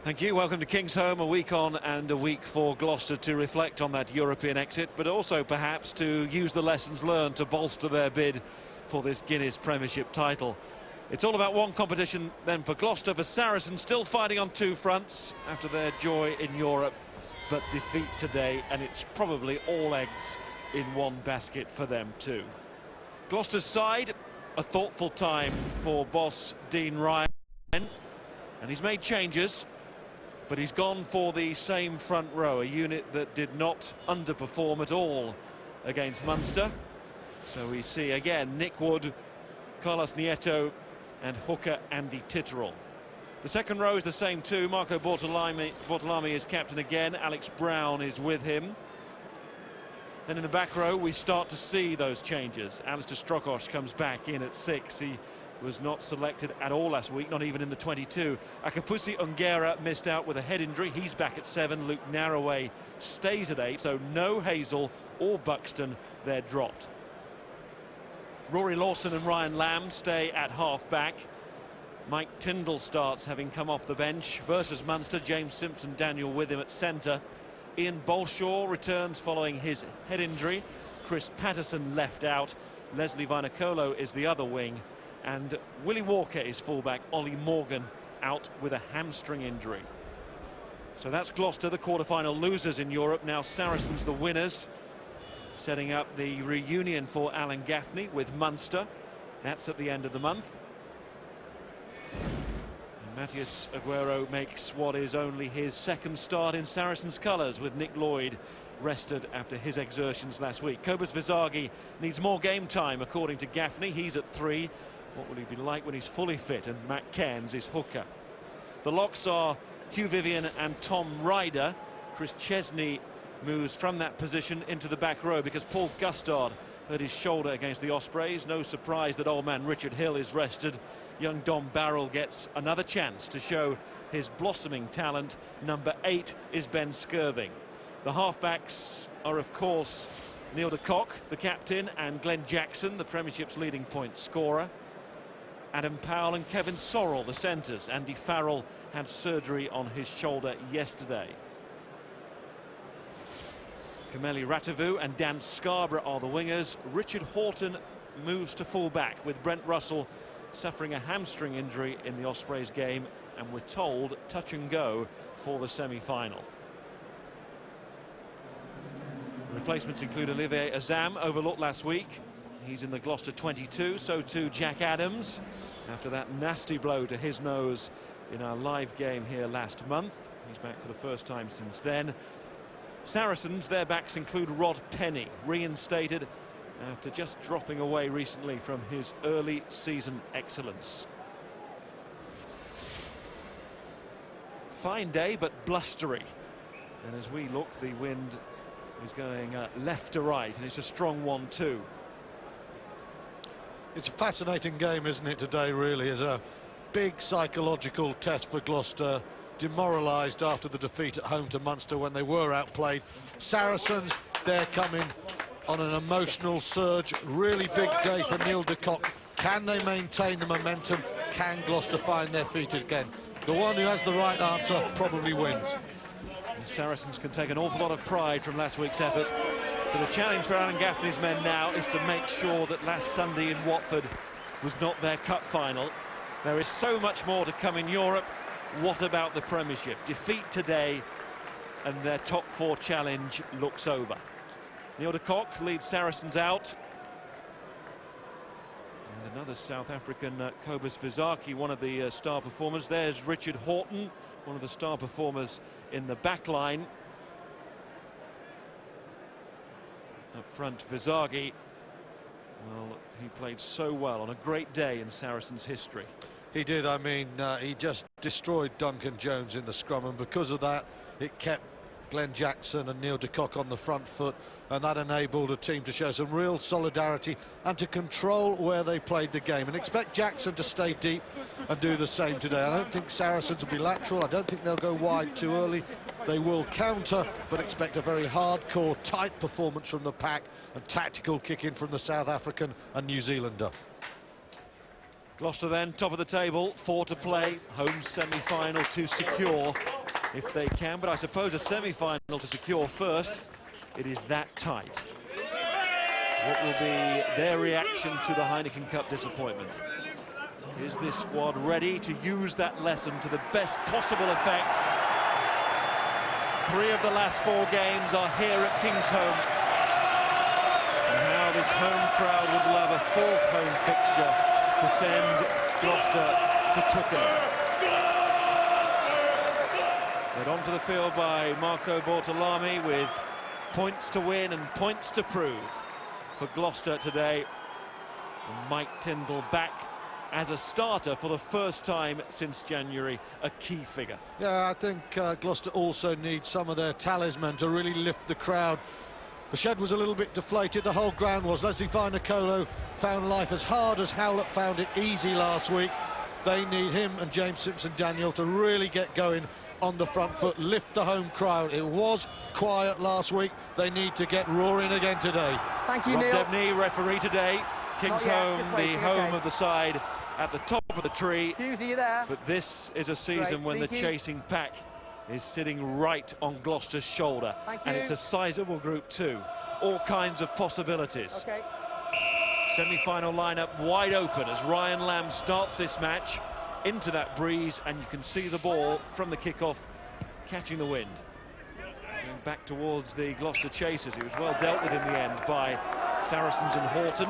Thank you. Welcome to Kingsholm, a week on and a week for Gloucester to reflect on that European exit, but also perhaps to use the lessons learned to bolster their bid for this Guinness Premiership title. It's all about one competition then for Gloucester, for Saracens, still fighting on two fronts after their joy in Europe, but defeat today, and it's probably all eggs in one basket for them too. Gloucester's side, a thoughtful time for boss Dean Ryan, and he's made changes. But he's gone for the same front row, a unit that did not underperform at all against Munster. So we see again Nick Wood, Carlos Nieto and hooker Andy Titterell. The second row is the same too. Marco Bortolami is captain again. Alex Brown is with him. Then in the back row we start to see those changes. Alistair Strokosz comes back in at 6. He was not selected at all last week, not even in the 22. Akapusi Ungera missed out with a head injury. He's back at 7. Luke Narroway stays at 8. So no Hazel or Buxton, they're dropped. Rory Lawson and Ryan Lamb stay at half-back. Mike Tyndall starts, having come off the bench. Versus Munster, James Simpson, Daniel with him at centre. Ian Bolshaw returns following his head injury. Chris Patterson left out. Leslie Vainikolo is the other wing. And Willie Walker is fullback. Ollie Morgan out with a hamstring injury. So that's Gloucester, the quarter-final losers in Europe. Now Saracens, the winners, setting up the reunion for Alan Gaffney with Munster. That's at the end of the month. And Matthias Aguero makes what is only his second start in Saracens colours, with Nick Lloyd rested after his exertions last week. Kobus Visagi needs more game time, according to Gaffney. He's at 3. What will he be like when he's fully fit? And Matt Cairns is hooker. The locks are Hugh Vivian and Tom Ryder. Chris Chesney moves from that position into the back row because Paul Gustard hurt his shoulder against the Ospreys. No surprise that old man Richard Hill is rested. Young Dom Barrell gets another chance to show his blossoming talent. Number 8 is Ben Skirving. The halfbacks are, of course, Neil de Kock, the captain, and Glenn Jackson, the Premiership's leading point scorer. Adam Powell and Kevin Sorrell, the centres. Andy Farrell had surgery on his shoulder yesterday. Kameli Ratavu and Dan Scarborough are the wingers. Richard Horton moves to full-back, with Brent Russell suffering a hamstring injury in the Ospreys game, and we're told touch and go for the semi-final. Replacements include Olivier Azam, overlooked last week. He's in the Gloucester 22, so too Jack Adams, after that nasty blow to his nose in our live game here last month. He's back for the first time since then. Saracens, their backs include Rod Penny, reinstated after just dropping away recently from his early season excellence. Fine day, but blustery. And as we look, the wind is going left to right, and it's a strong one too. It's a fascinating game, isn't it, today, really? It's a big psychological test for Gloucester. Demoralised after the defeat at home to Munster when they were outplayed. Saracens, they're coming on an emotional surge. Really big day for Neil de Kock. Can they maintain the momentum? Can Gloucester find their feet again? The one who has the right answer probably wins. The Saracens can take an awful lot of pride from last week's effort. But the challenge for Alan Gaffney's men now is to make sure that last Sunday in Watford was not their cup final. There is so much more to come in Europe. What about the Premiership? Defeat today and their top 4 challenge looks over. Neil de Kock leads Saracens out. And another South African, Kobus Visagi, one of the star performers. There's Richard Horton, one of the star performers in the back line. Up front, Visagi, well, he played so well on a great day in Saracens history. He did. I mean, he just destroyed Duncan Jones in the scrum, and because of that, it kept Glenn Jackson and Neil de Kock on the front foot, and that enabled a team to show some real solidarity and to control where they played the game. And expect Jackson to stay deep and do the same today. I don't think Saracens will be lateral. I don't think they'll go wide too early. They will counter, but expect a very hardcore, tight performance from the pack and tactical kick-in from the South African and New Zealander. Gloucester then, top of the table, 4 to play, home semi-final to secure if they can, but I suppose a semi-final to secure first. It is that tight. What will be their reaction to the Heineken Cup disappointment? Is this squad ready to use that lesson to the best possible effect? 3 of the last 4 games are here at Kingsholm. And now this home crowd would love a 4th home fixture to send Gloucester to Twickenham. Led onto the field by Marco Bortolami with points to win and points to prove for Gloucester today. And Mike Tindall back as a starter for the first time since January, a key figure. Yeah, I think Gloucester also needs some of their talisman to really lift the crowd. The shed was a little bit deflated, the whole ground was. Leslie Finacolo found life as hard as Howlett found it easy last week. They need him and James Simpson-Daniel to really get going on the front foot, lift the home crowd. It was quiet last week. They need to get roaring again today. Thank you, Rob Neil. Debney, referee today. Kingsholm, the home of the side, at the top of the tree. Hughes, are you there? But this is a season when the chasing pack is sitting right on Gloucester's shoulder. And it's a sizable group too. All kinds of possibilities. Okay. Semi-final lineup wide open as Ryan Lamb starts this match into that breeze, and you can see the ball from the kickoff catching the wind. Going back towards the Gloucester chasers. He was well dealt with in the end by Saracens and Horton.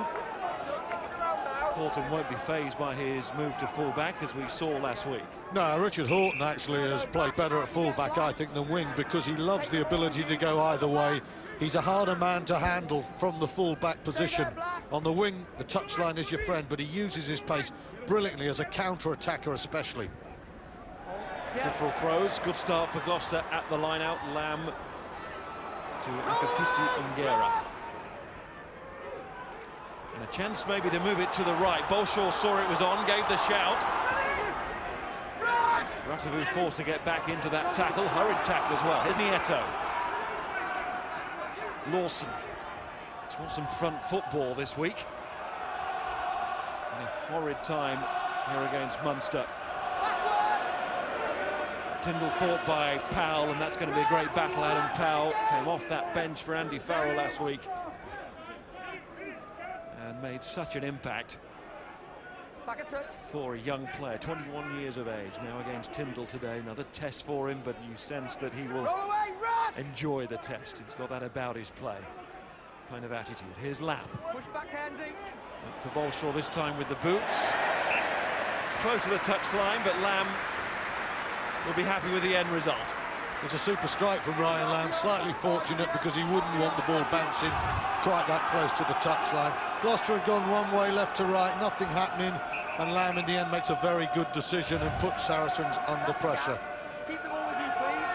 Horton won't be fazed by his move to full-back, as we saw last week. No, Richard Horton actually has played better at full-back, I think, than wing, because he loves the ability to go either way. He's a harder man to handle from the full-back position. On the wing, the touchline is your friend, but he uses his pace brilliantly as a counter-attacker especially. Titterell throws, good start for Gloucester at the line-out. Lamb to Akapisi Ngera. And a chance maybe to move it to the right. Bolshaw saw it was on, gave the shout. Ratavu forced to get back into that tackle, hurried tackle as well. Here's Nieto. Lawson. Just want some front football this week. And a horrid time here against Munster. Tindall caught by Powell, and that's going to be a great battle. Adam Powell came off that bench for Andy Farrell last week and made such an impact for a young player, 21 years of age, now against Tindall today. Another test for him, but you sense that he will enjoy the test. He's got that about his play kind of attitude. Here's Lamb. Push back, Kenzie. Up for Bolshaw this time with the boots. Close to the touchline, but Lamb will be happy with the end result. It's a super strike from Ryan Lamb, slightly fortunate because he wouldn't want the ball bouncing quite that close to the touchline. Gloucester had gone one way, left to right, nothing happening, and Lamb in the end makes a very good decision and puts Saracens under pressure. Keep the ball with you, please.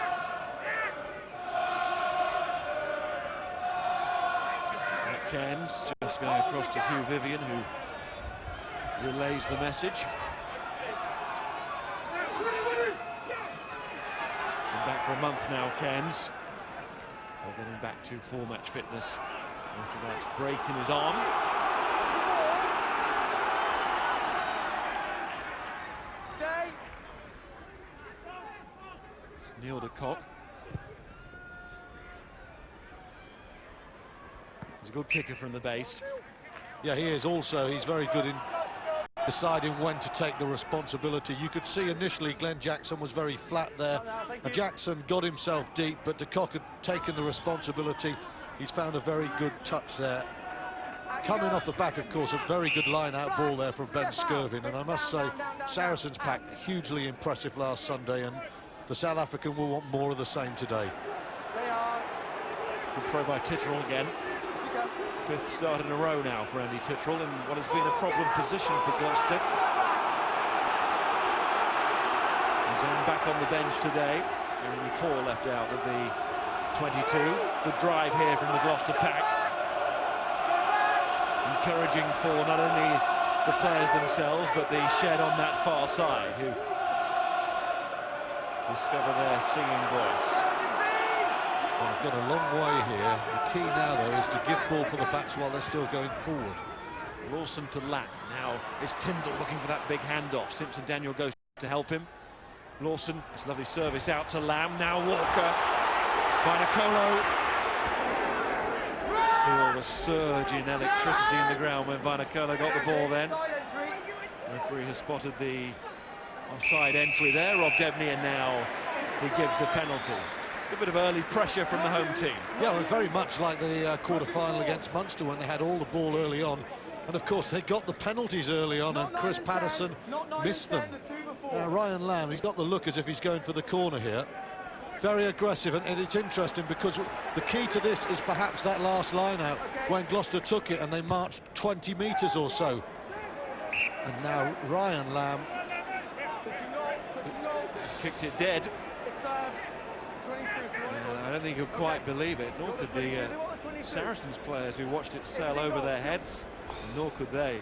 Cairns just going across to Hugh Vivian, who relays the message. Back for a month now, Cairns. So getting back to full match fitness after that break in his arm. Stay. Neil de Kock. He's a good kicker from the base. Yeah, he is also. He's very good in deciding when to take the responsibility. You could see initially Glenn Jackson was very flat there. Jackson got himself deep, but de Kock had taken the responsibility. He's found a very good touch there. Coming off the back, of course, a very good line-out ball there from Ben Skirvin, and I must say, Saracens pack hugely impressive last Sunday, and the South African will want more of the same today. They are. Good throw by Titterell again. 5th start in a row now for Andy Titterell in what has been a problem position for Gloucester. He's back on the bench today. Jeremy Paul left out at the 22. Good drive here from the Gloucester pack. Encouraging for not only the players themselves, but the shed on that far side, who discover their singing voice. Well, they've got a long way here. The key now, though, is to give ball for the backs while they're still going forward. Lawson to Lam. Now it's Tyndall looking for that big handoff. Simpson-Daniel goes to help him. Lawson, it's a lovely service out to Lam. Now Walker. Vainikolo. Feel the surge in electricity in the ground when Vainikolo got the ball then. The referee has spotted the offside entry there. Rob Debney, and now he gives the penalty. A bit of early pressure from the home team. Yeah, it was very much like the quarter-final against Munster when they had all the ball early on. And of course they got the penalties early on, and Chris Patterson missed them. Ryan Lam, he's got the look as if he's going for the corner here. Very aggressive, and it's interesting because the key to this is perhaps that last line out when Gloucester took it and they marched 20 metres or so. And now Ryan Lam kicked it dead. I don't think he'll quite believe it, nor could the Saracens players who watched it sail over their heads, nor could they,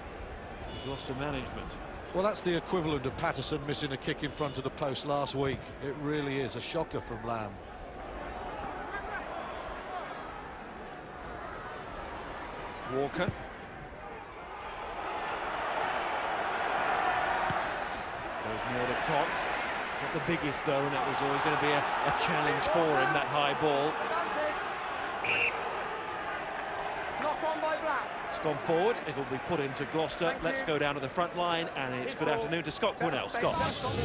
Gloucester management. Well, that's the equivalent of Patterson missing a kick in front of the post last week. It really is a shocker from Lam. Walker. Goes near the clock. Not the biggest though, and it was always going to be a challenge for him, that high ball. Knock on by Black. It's gone forward, it'll be put into Gloucester. Let's go down to the front line, and it's good afternoon to Scott Quinnell. Scott.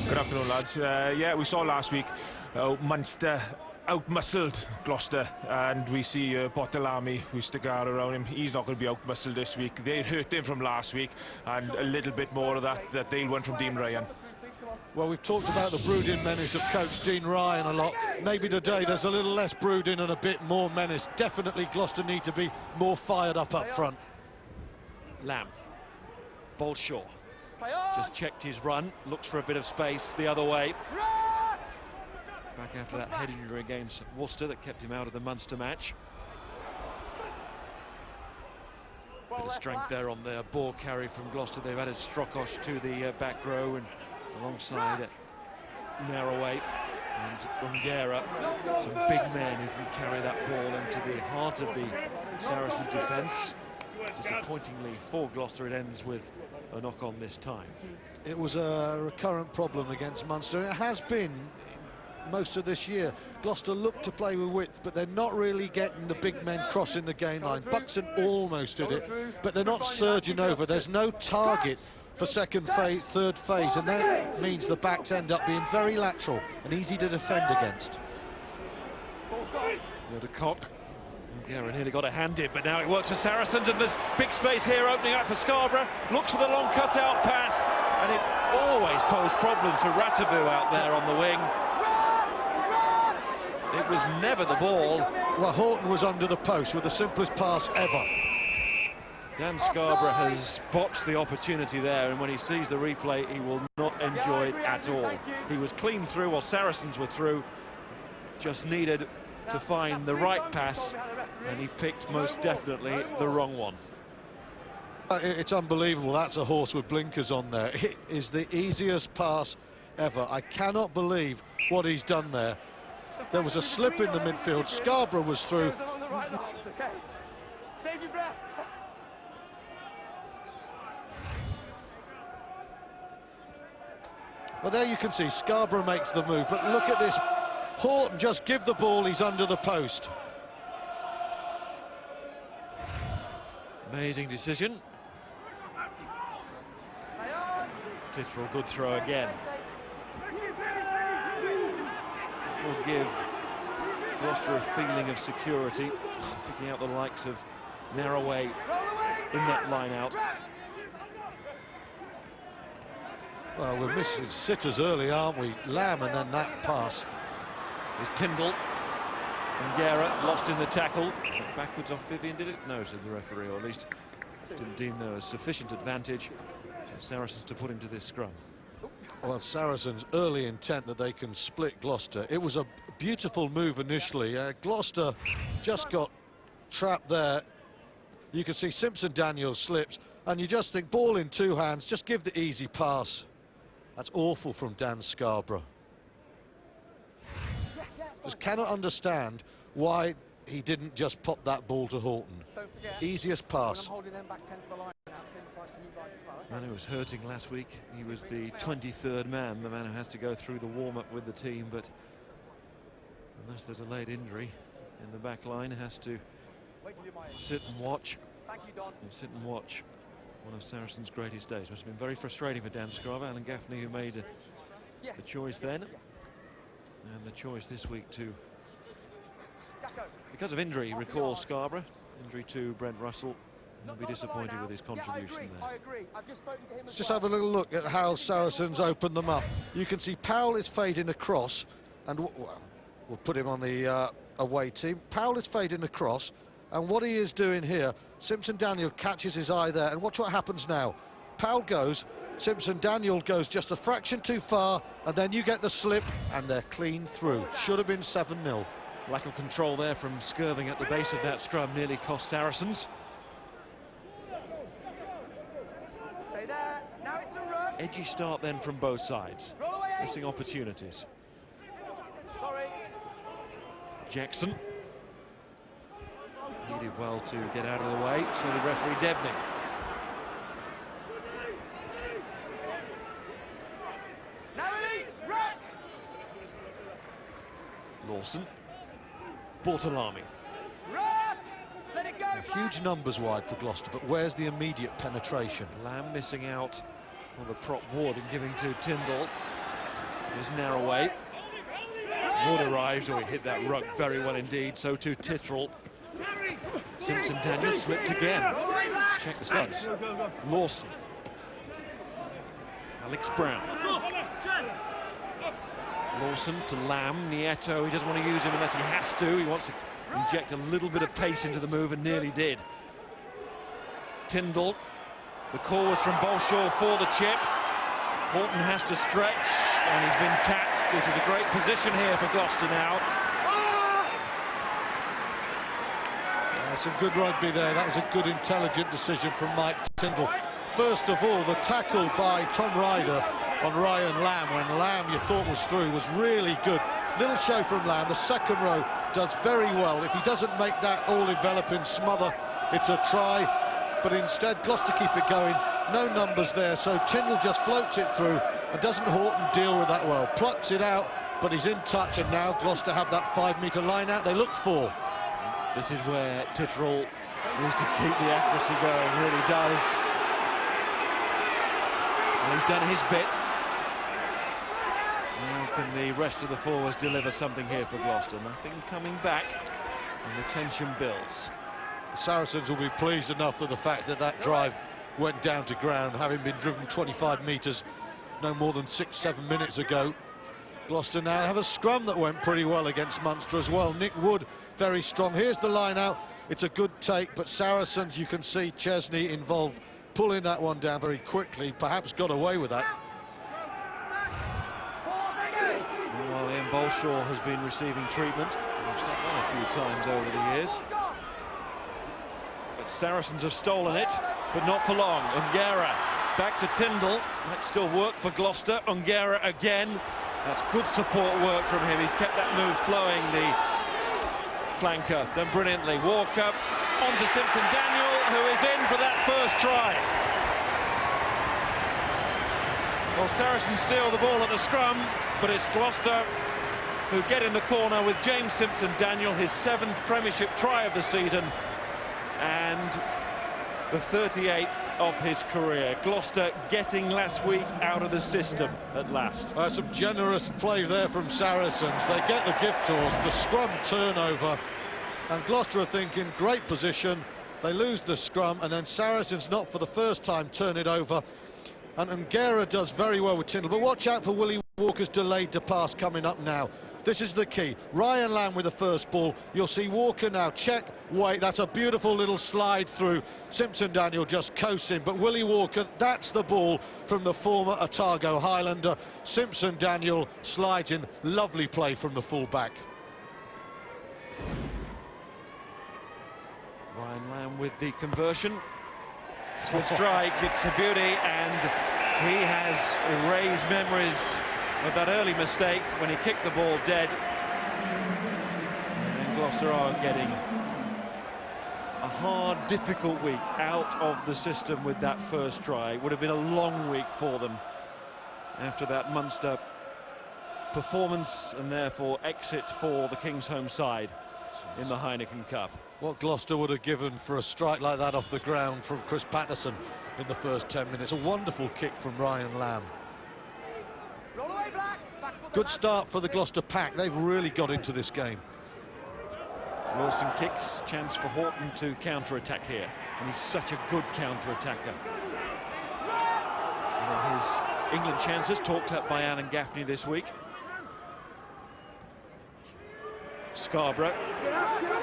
Good afternoon, lads. Yeah, we saw last week Munster out-muscled Gloucester, and we see Botolami, who's Stigara around him. He's not going to be out-muscled this week. They hurt him from last week, and a little bit more of that they'll win from Dean Ryan. Well, we've talked about the brooding menace of coach Dean Ryan a lot. Maybe today there's a little less brooding and a bit more menace. Definitely Gloucester need to be more fired up front. Lam. Bolshaw. Just checked his run. Looks for a bit of space the other way. Back after that head injury against Worcester that kept him out of the Munster match. Bit of strength there on the ball carry from Gloucester. They've added Strokosh to the back row, and alongside Narroway and Ungera, some big men who can carry that ball into the heart of the Saracens defence. Disappointingly for Gloucester, it ends with a knock-on this time. It was a recurrent problem against Munster. It has been most of this year. Gloucester look to play with width, but they're not really getting the big men crossing the game line. Buxton almost did it, but they're not surging over. There's no target for second phase, third phase, and that means the backs end up being very lateral and easy to defend against. Near to Cock. Ungera nearly got a hand in, but now it works for Saracens, and there's big space here opening up for Scarborough. Looks for the long cut-out pass, and it always posed problems for Ratavu out there on the wing. It was never the ball. Well, Horton was under the post with the simplest pass ever. Dan Scarborough has botched the opportunity there, and when he sees the replay, he will not enjoy it at all. He was clean through while Saracens were through, just needed to find the right pass, and he picked most definitely the wrong one. It's unbelievable. That's a horse with blinkers on there. It is the easiest pass ever. I cannot believe what he's done there. There was a slip in the midfield. Scarborough was through. Save your breath. Well, there you can see Scarborough makes the move, but look at this. Horton, just give the ball, he's under the post. Amazing decision. Titterell, good throw again. Will give Gloucester a feeling of security, picking out the likes of Narroway in that line out. Well, we're missing sitters early, aren't we? Lam, and then that pass. Is Tyndall. Ungera lost in the tackle. Backwards off Vivian, did it? No, said the referee, or at least didn't deem there was sufficient advantage for Saracens to put into this scrum. Well, Saracens early intent that they can split Gloucester. It was a beautiful move initially. Gloucester just got trapped there. You can see Simpson-Daniel slips, and you just think, ball in two hands, just give the easy pass. That's awful from Dan Scarborough. Just cannot understand why he didn't just pop that ball to Horton. Easiest pass. I'm holding them back 10 for the line. Man who was hurting last week, he was the 23rd man, the man who has to go through the warm-up with the team, but unless there's a late injury in the back line, has to sit and watch. One of Saracens' greatest days. Must have been very frustrating for Dan Scrava, Alan Gaffney, who made the choice then, and the choice this week too. Because of injury, recall Scarborough, injury to Brent Russell. He'll be disappointed with his contribution there. Let's just have a little look at how Saracens opened them up. You can see Powell is fading across, and we'll put him on the away team. Powell is fading across, and what he is doing here, Simpson-Daniel catches his eye there, and watch what happens now. Powell goes, Simpson-Daniel goes just a fraction too far, and then you get the slip, and they're clean through. Should have been 7-0. Lack of control there from Skirving at the base of that scrum nearly cost Saracens. Stay there. Now it's a run. Edgy start then from both sides. Missing opportunities. Sorry. Jackson. He did well to get out of the way, so did referee Debney. Now release. Rack. Lawson. Bortolami. Rack. Let it go. Huge numbers wide for Gloucester, but where's the immediate penetration? Lamb missing out on the prop Ward and giving to Tyndall. Here's Narroway. Ward arrives, he hit that ruck very well indeed, so too Tittrell. Simpson-Daniel slipped again. Check the studs. Lawson. Alex Brown. Lawson to Lamb. Nieto, he doesn't want to use him unless he has to. He wants to inject a little bit of pace into the move and nearly did. Tyndall. The call was from Bolshaw for the chip. Horton has to stretch and he's been tapped. This is a great position here for Gloucester now. Some good rugby there. That was a good, intelligent decision from Mike Tyndall. First of all, the tackle by Tom Ryder on Ryan Lamb, when Lamb, you thought was through, was really good. Little show from Lamb. The second row does very well. If he doesn't make that all-enveloping smother, it's a try. But instead, Gloucester keep it going. No numbers there, so Tyndall just floats it through, and doesn't Horton deal with that well. Plucks it out, but he's in touch, and now Gloucester have that 5-metre line out they looked for. This is where Tittrell needs to keep the accuracy going, really does. And he's done his bit. Now can the rest of the forwards deliver something here for Gloucester? Nothing coming back, and the tension builds. Saracens will be pleased enough with the fact that that drive went down to ground, having been driven 25 metres no more than 6-7 minutes ago. Gloucester now have a scrum that went pretty well against Munster as well. Nick Wood very strong. Here's the line out. It's a good take, but Saracens, you can see Chesney involved, pulling that one down very quickly, perhaps got away with that. Meanwhile, Ian Bolshaw has been receiving treatment. We've sat on a few times over the years. But Saracens have stolen it, but not for long. Ongera back to Tyndall. Might still work for Gloucester. Ongera again. That's good support work from him. He's kept that move flowing, the flanker. Done brilliantly. Walker onto Simpson-Daniel, who is in for that first try. Well, Saracens steal the ball at the scrum, but it's Gloucester who get in the corner with James Simpson-Daniel, his 7th Premiership try of the season, and the 38th of his career. Gloucester getting last week out of the system at last. Some generous play there from Saracens. They get the gift horse, the scrum turnover, and Gloucester are thinking, great position. They lose the scrum, and then Saracens, not for the first time, turn it over. And Ongera does very well with Tyndall, but watch out for Willie Walker's delayed to pass coming up now. This is the key. Ryan Lamb with the first ball. You'll see Walker now check, wait, that's a beautiful little slide through. Simpson-Daniel just coasting, but Willie Walker, that's the ball from the former Otago Highlander. Simpson-Daniel slides in, lovely play from the full-back. Ryan Lamb with the conversion. Good strike, it's a beauty, and he has erased memories of that early mistake when he kicked the ball dead. And Gloucester are getting a hard, difficult week out of the system with that first try. It would have been a long week for them after that Munster performance, and therefore exit for the King's home side in the Heineken Cup. What Gloucester would have given for a strike like that off the ground from Chris Patterson in the first 10 minutes. A wonderful kick from Ryan Lamb. Roll away, Black. Back foot, Good lads. start for the Gloucester pack. They've really got into this game. Wilson kicks, chance for Horton to counter-attack here, and he's such a good counter-attacker. And then his England chances talked up by Alan Gaffney this week. Scarborough,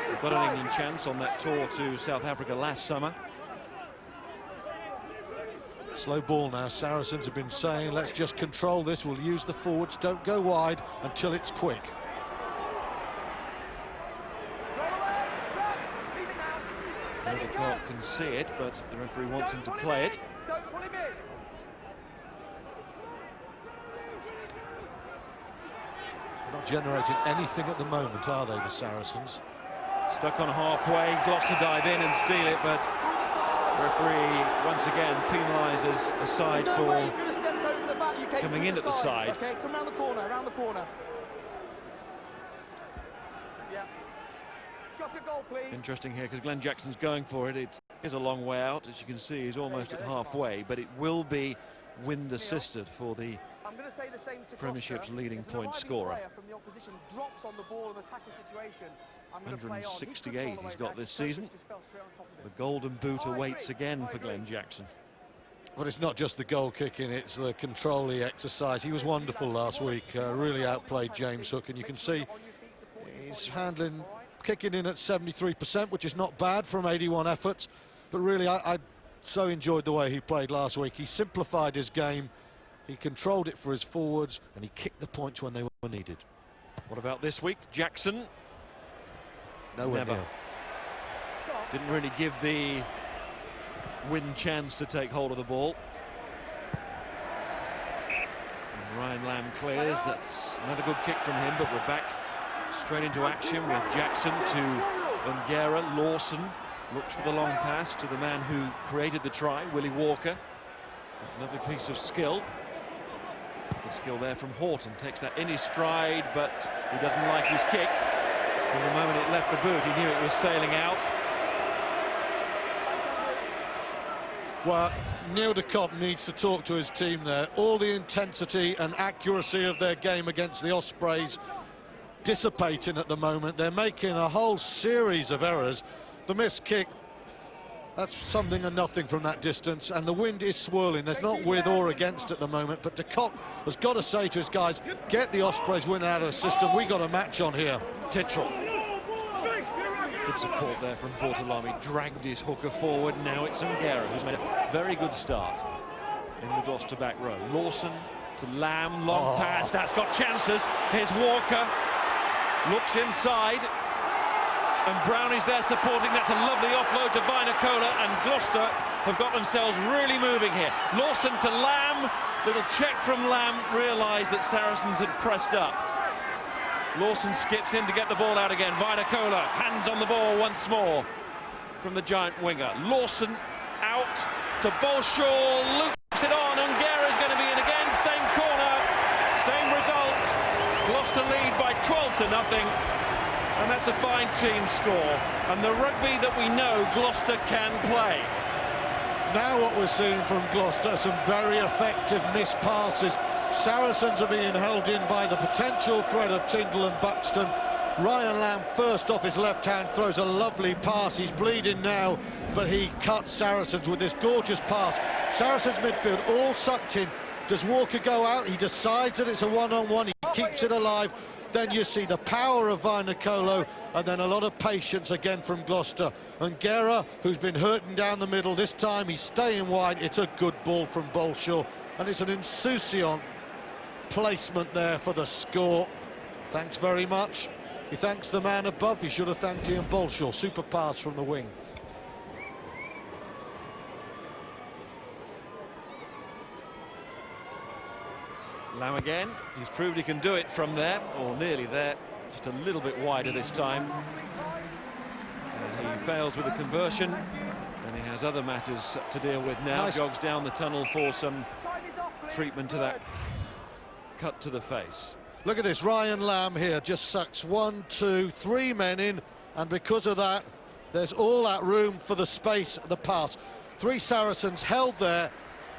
they've got an England chance on that tour to South Africa last summer. Slow ball now. Saracens have been saying, let's just control this. We'll use the forwards. Don't go wide until it's quick. Roll away, Black. Leave it now. Let it go. Clark can see it, but the referee wants him to play it. Don't pull him in. They're not generating anything at the moment, are they, the Saracens? Stuck on halfway, Gloucester dive in and steal it, but referee once again penalises a side There's no way you for could have stepped over the bat. You came coming through in at the side. Okay, come round the corner, round the corner. Yeah. Shot at goal, please. Interesting here because Glenn Jackson's going for it. It is a long way out, as you can see. He's almost at halfway, but it will be wind assisted for the I'm going to say the same to Premiership's Gloucester. leading If an point arriving scorer. player from the opposition drops on the ball in the tackle situation, I'm going to play on. He could 168 fall he's away got back. this Curtis season. just fell straight on top of The him. golden boot I awaits agree. again I for agree. Glenn Jackson. But it's not just the goal kicking, it's the control he exercised. He was wonderful last week, really outplayed James Hook, and you can see he's handling, kicking in at 73%, which is not bad from 81 efforts. But really, I so enjoyed the way he played last week. He simplified his game, he controlled it for his forwards, and he kicked the points when they were needed. What about this week? Jackson Nowhere Never. near. didn't really give the win chance to take hold of the ball. And Ryan Lamb clears. That's another good kick from him, but we're back straight into action with Jackson to Ongera. Lawson looks for the long pass to the man who created the try, Willie Walker. Another piece of skill. Good skill there from Horton. Takes that in his stride, but he doesn't like his kick. From the moment it left the boot, he knew it was sailing out. Well, Neil de Kock needs to talk to his team there. All the intensity and accuracy of their game against the Ospreys dissipating at the moment. They're making a whole series of errors. The missed kick, that's something and nothing from that distance, and the wind is swirling. There's not with or against at the moment, but de Kock has got to say to his guys, get the Ospreys winning out of the system. We got a match on here. Tittrell. Good support there from Bortolami. Dragged his hooker forward. Now it's Ongera, who's made a very good start in the Gloucester back row. Lawson to Lamb, long pass. That's got chances. Here's Walker. Looks inside. And Brown is there supporting. That's a lovely offload to Vinocola, and Gloucester have got themselves really moving here. Lawson to Lamb. Little check from Lamb. Realised that Saracens had pressed up. Lawson skips in to get the ball out again. Vinocola, hands on the ball once more from the giant winger. Lawson out to Bolshaw, loops it on. Ongera's going to be in again. Same corner, same result. Gloucester lead by 12-0, and that's a fine team score. And the rugby that we know Gloucester can play. Now what we're seeing from Gloucester, some very effective missed passes. Saracens are being held in by the potential threat of Tyndall and Buxton. Ryan Lamb first off his left hand throws a lovely pass. He's bleeding now, but he cuts Saracens with this gorgeous pass. Saracens midfield all sucked in. Does Walker go out? He decides that it's a one-on-one. He keeps it alive. Then you see the power of Vinocola, and then a lot of patience again from Gloucester. And Guerra, who's been hurting down the middle, this time he's staying wide. It's a good ball from Bolshaw, and it's an insouciant placement there for the score. Thanks very much. He thanks the man above. He should have thanked Ian Bolshaw. Super pass from the wing. Lamb again. He's proved he can do it from there, or nearly there. Just a little bit wider this time. He fails with the conversion, and he has other matters to deal with now. Nice. Jogs down the tunnel for some treatment to that cut to the face. Look at this, Ryan Lamb here just sucks 1, 2, 3 men in, and because of that, there's all that room for the space of the pass. 3 Saracens held there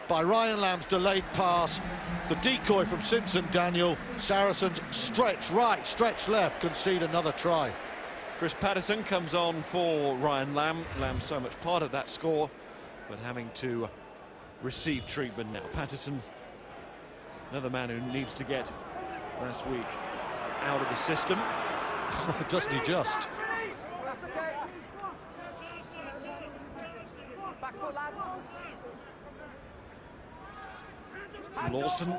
by Ryan Lamb's delayed pass. The decoy from Simpson Daniel. Saracens stretch right, stretch left, concede another try. Chris Patterson comes on for Ryan Lamb. Lamb's so much part of that score, but having to receive treatment now. Patterson, another man who needs to get last week out of the system. Doesn't he just? That's okay. Back foot, lads. Lawson.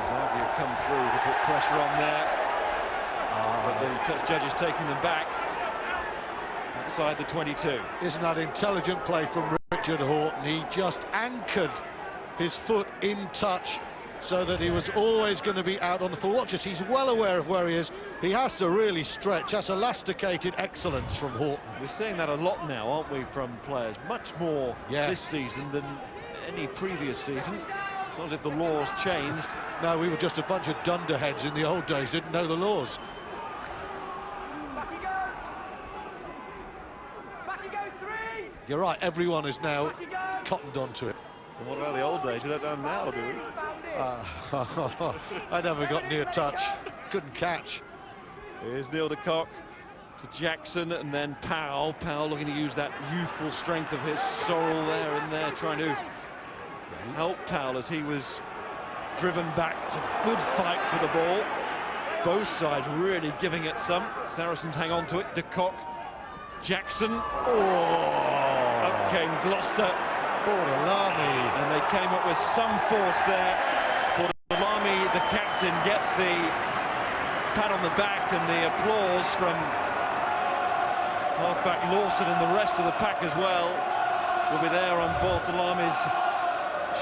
Xavier come through to put pressure on there. But the touch judge is taking them back outside the 22. Isn't that intelligent play from Richard Horton? He just anchored his foot in touch so that he was always going to be out on the full. Watch this, he's well aware of where he is. He has to really stretch. That's elasticated excellence from Horton. We're seeing that a lot now, aren't we, from players? Much more this season than any previous season. It's not as if the laws changed. No, we were just a bunch of dunderheads in the old days, didn't know the laws. Back you go. Back you go, 3. You're right, everyone is now Back you go. cottoned onto it. And what about the old days? We don't know now, do we? He's found it. I never got near touch, couldn't catch. Here's Neil de Kock to Jackson, and then Powell. Powell looking to use that youthful strength of his sorrel there and there, trying to help Powell as he was driven back. It's a good fight for the ball. Both sides really giving it some. Saracens hang on to it. De Kock, Jackson. Up came Gloucester. Bordelami. And they came up with some force there. Bordelami, the captain, gets the pat on the back and the applause from halfback Lawson, and the rest of the pack as well will be there on Bordelami's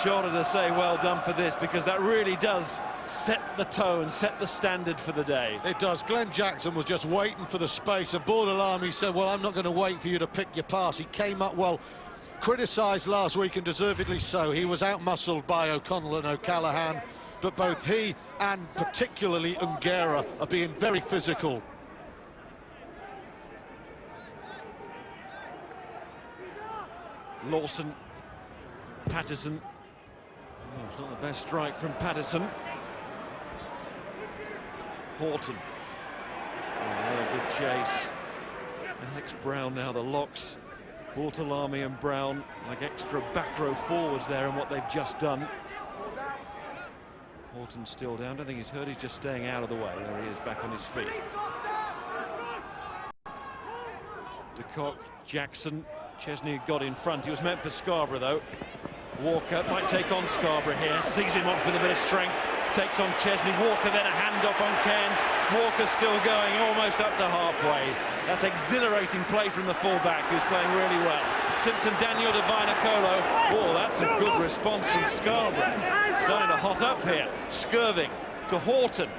shoulder to say well done for this, because that really does set the tone, set the standard for the day. It does. Glenn Jackson was just waiting for the space, and Bordelami said, well, I'm not going to wait for you to pick your pass. He came up well, criticised last week, and deservedly so. He was out-muscled by O'Connell and O'Callaghan, but both he and particularly Ungera are being very physical. Lawson, Patterson. Oh, it's not the best strike from Patterson. Horton. Oh, good chase. Alex Brown now the locks. Bordelami and Brown like extra back row forwards there in what they've just done. Horton still down. I don't think he's hurt. He's just staying out of the way. There he is, back on his feet. De Kock, Jackson. Chesney got in front. He was meant for Scarborough, though. Walker might take on Scarborough here. Sees him off with a bit of strength. Takes on Chesney. Walker then a handoff on Cairns. Walker still going almost up to halfway. That's exhilarating play from the fullback, who's playing really well. Simpson Daniel to Vinacolo. Oh, that's a good response from Scarborough. Starting to hot up here. Skirving to Horton.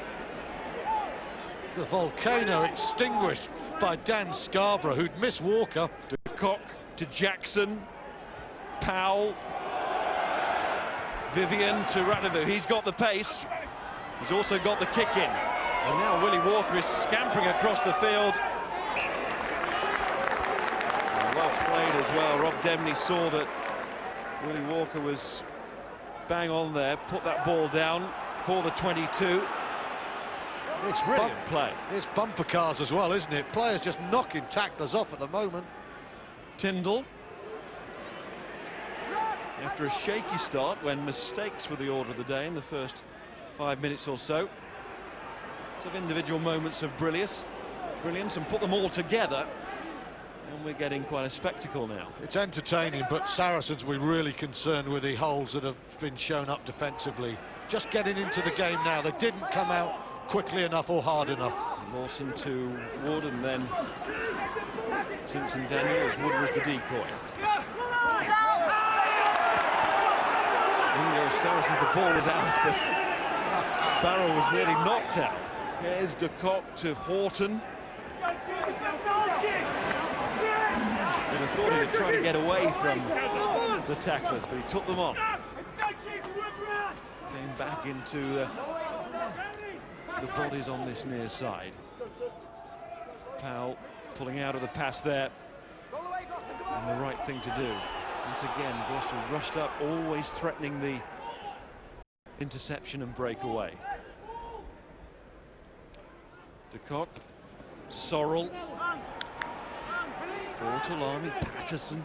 The volcano extinguished by Dan Scarborough, who'd missed Walker. De Kock to Jackson. Powell. Vivian to Radovu. He's got the pace. He's also got the kick in. And now Willie Walker is scampering across the field. Well played as well. Rob Demney saw that Willie Walker was bang on there, put that ball down for the 22. It's brilliant play. It's bumper cars as well, isn't it? Players just knocking tacklers off at the moment. Tyndall. After a shaky start, when mistakes were the order of the day in the first 5 minutes or so. Lots of individual moments of brilliance, and put them all together, and we're getting quite a spectacle now. It's entertaining, but Saracens, we're really concerned with the holes that have been shown up defensively. Just getting into the game now. They didn't come out quickly enough or hard enough. Lawson to Wood, and then Simpson Daniel as Wood was the decoy. Saracens, the ball was out, but Barrow was nearly knocked out. Here's De Kock to Horton. You'd have thought he'd try to get away from the tacklers, but he took them on. Came back into the bodies on this near side. Powell pulling out of the pass there. And the right thing to do. Once again, Gloucester rushed up, always threatening the interception and breakaway. De Kock, Sorrell, Bortolami, Patterson.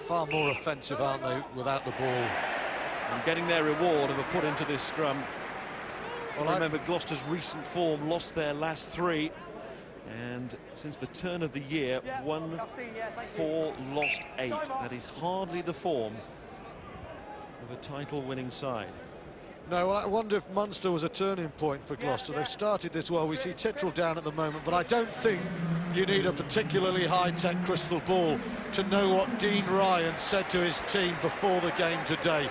Far more offensive, aren't they, without the ball? And getting their reward of a put into this scrum. Well, remember, Gloucester's recent form, lost their last 3. And since the turn of the year, 1, 4, lost 8. That is hardly the form of a title-winning side. No, well, I wonder if Munster was a turning point for Gloucester. They've started this well. We see Tittrell down at the moment, but I don't think you need a particularly high-tech crystal ball to know what Dean Ryan said to his team before the game today.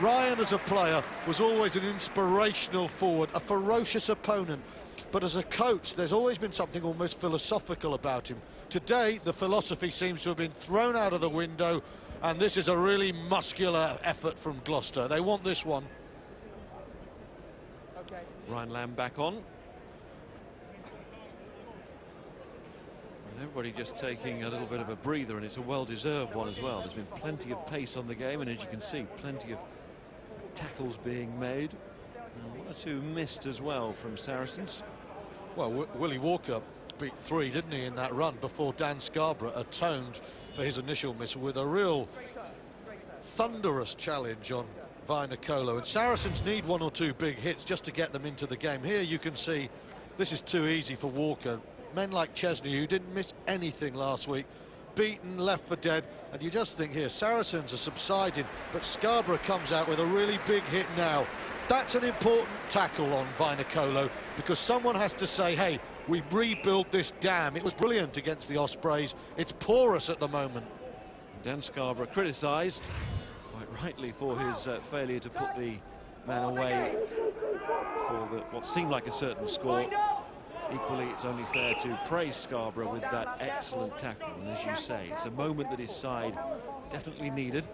Ryan, as a player, was always an inspirational forward, a ferocious opponent. But as a coach, there's always been something almost philosophical about him. Today, the philosophy seems to have been thrown out of the window, and this is a really muscular effort from Gloucester. They want this one. Okay. Ryan Lamb back on. And everybody just taking a little bit of a breather, and it's a well-deserved one as well. There's been plenty of pace on the game, and as you can see, plenty of tackles being made. And 1 or 2 missed as well from Saracens. Well, Willie Walker beat 3, didn't he, in that run before Dan Scarborough atoned for his initial miss with a real thunderous challenge on Vainikolo. And Saracens need 1 or 2 big hits just to get them into the game. Here you can see this is too easy for Walker. Men like Chesney, who didn't miss anything last week, beaten, left for dead, and you just think here, Saracens are subsiding, but Scarborough comes out with a really big hit now. That's an important tackle on Vainikolo, because someone has to say, hey, we rebuilt this dam. It was brilliant against the Ospreys. It's porous at the moment. Dan Scarborough criticised, quite rightly, for his failure to put the man away for what seemed like a certain score. Equally, it's only fair to praise Scarborough with that excellent tackle. And as you say, it's a moment that his side definitely needed.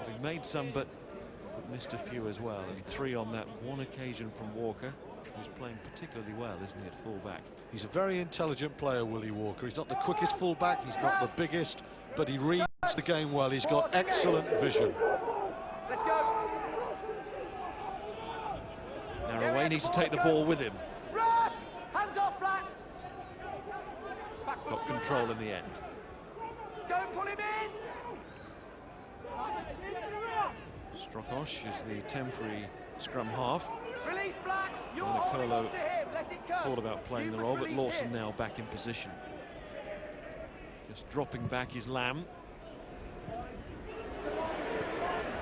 He made some, but missed a few as well. And 3 on that one occasion from Walker, who's playing particularly well, isn't he, at full-back? He's a very intelligent player, Willie Walker. He's not the quickest full-back, he's not the biggest, but he reads the game well. He's got excellent vision. Let's go. Narroway needs to take the ball with him. Rock! Hands off, Blacks. Got control in the end. Don't pull him in. Strokosz is the temporary scrum half. Release, Blacks. You're holding on to him. Let it go. Thought about playing the role, but Lawson now back in position. Just dropping back is Lamb.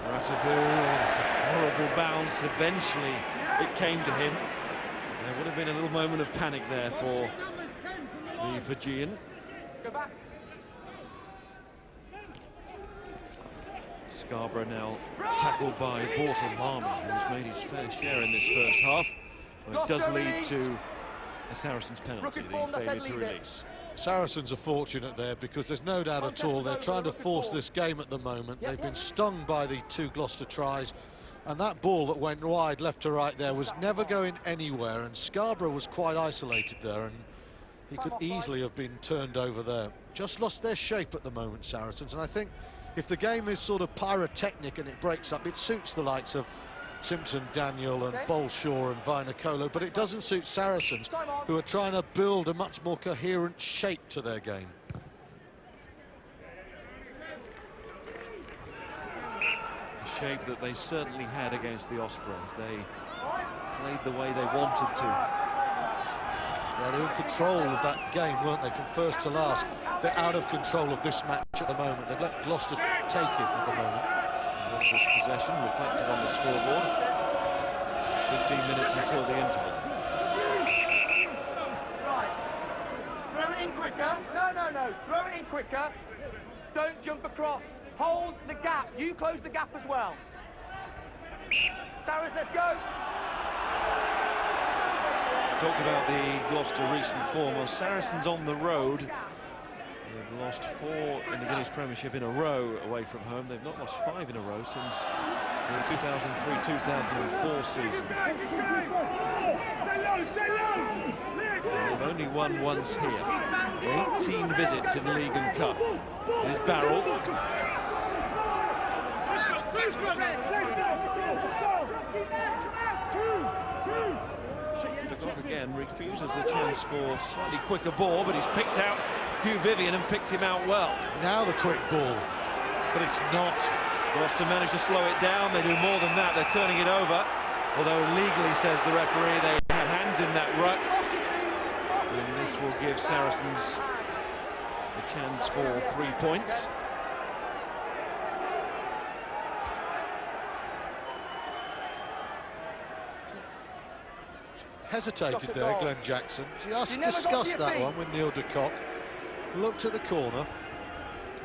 Ratavu, that's a horrible bounce. Eventually it came to him. There would have been a little moment of panic there for the Fijian. Go back. Scarborough now tackled by Bortolami, who's made his fair share in this first half. Well, it does lead to a Saracens penalty, the failure to release. Saracens are fortunate there, because there's no doubt at all they're trying to force this game at the moment. They've been stung by the 2 Gloucester tries, and that ball that went wide left to right there was never going anywhere, and Scarborough was quite isolated there, and he could easily have been turned over there. Just lost their shape at the moment, Saracens, and I think if the game is sort of pyrotechnic and it breaks up, it suits the likes of Simpson, Daniel and Bolshaw and Vainikolo, but it doesn't suit Saracens, who are trying to build a much more coherent shape to their game. A shape that they certainly had against the Ospreys. They played the way they wanted to. Yeah, they were in control of that game, weren't they, from first to last. They're out of control of this match at the moment. They've let Gloucester take it at the moment. Gloucester's possession reflected on the scoreboard. 15 minutes until the interval. Right. Throw it in quicker. No. Throw it in quicker. Don't jump across. Hold the gap. You close the gap as well. Saracens, let's go. Talked about the Gloucester recent form. Well, Saracens on the road. They've lost 4 in the Guinness Premiership in a row away from home. They've not lost 5 in a row since the 2003-2004 season. They've only won once here. 18 visits in League and Cup. Here's Barrel. Again refuses the chance for slightly quicker ball, but he's picked out Hugh Vivian and picked him out well. Now the quick ball, but it's not. Gloucester managed to slow it down. They do more than that. They're turning it over. Although legally, says the referee, they have hands in that ruck. And this will give Saracens a chance for 3 points. Hesitated there, Glenn Jackson. Just discussed that one with Neil de Kock. Looked at the corner.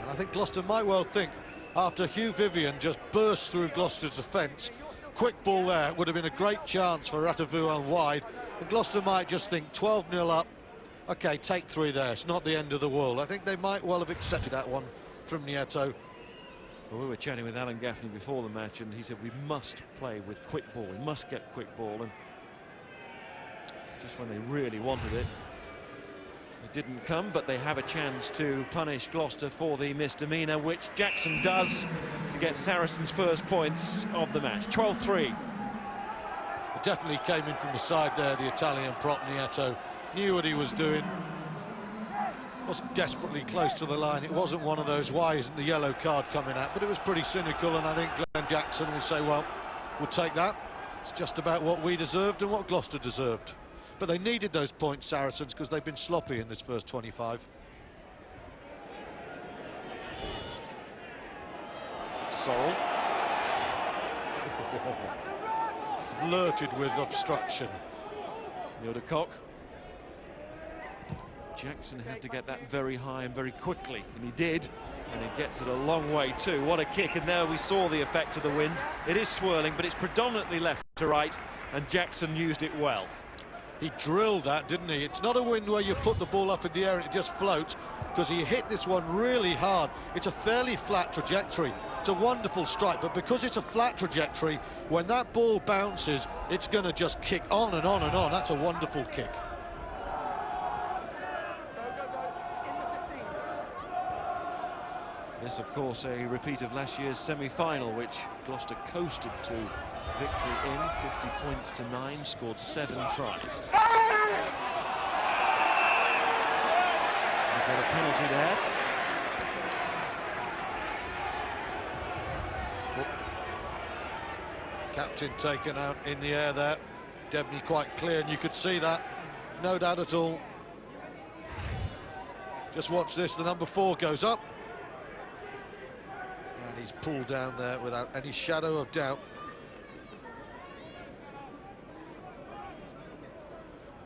And I think Gloucester might well think, after Hugh Vivian just burst through Gloucester's defence, quick ball there would have been a great chance for Ratavu on wide. And Gloucester might just think 12-0 up. OK, take 3 there. It's not the end of the world. I think they might well have accepted that one from Nieto. Well, we were chatting with Alan Gaffney before the match, and he said we must play with quick ball. We must get quick ball. And just when they really wanted it, it didn't come, but they have a chance to punish Gloucester for the misdemeanour, which Jackson does to get Saracens' first points of the match. 12-3. It definitely came in from the side there, the Italian prop Nieto. Knew what he was doing. Wasn't desperately close to the line. It wasn't one of those, why isn't the yellow card coming out? But it was pretty cynical, and I think Glenn Jackson will say, well, we'll take that. It's just about what we deserved and what Gloucester deserved. But they needed those points, Saracens, because they've been sloppy in this first 25. Sorrell. Flirted with obstruction. Neil de Kock. Jackson had to get that very high and very quickly, and he did, and he gets it a long way too. What a kick, and there we saw the effect of the wind. It is swirling, but it's predominantly left to right, and Jackson used it well. He drilled that, didn't he? It's not a wind where you put the ball up in the air and it just floats, because he hit this one really hard. It's a fairly flat trajectory. It's a wonderful strike, but because it's a flat trajectory, when that ball bounces, it's going to just kick on and on and on. That's a wonderful kick. This, of course, a repeat of last year's semi-final, which Gloucester coasted to victory in. 50 points to 9, scored 7 tries. They've got a penalty there. Captain taken out in the air there. Debney quite clear, and you could see that. No doubt at all. Just watch this, the number 4 goes up. And he's pulled down there without any shadow of doubt.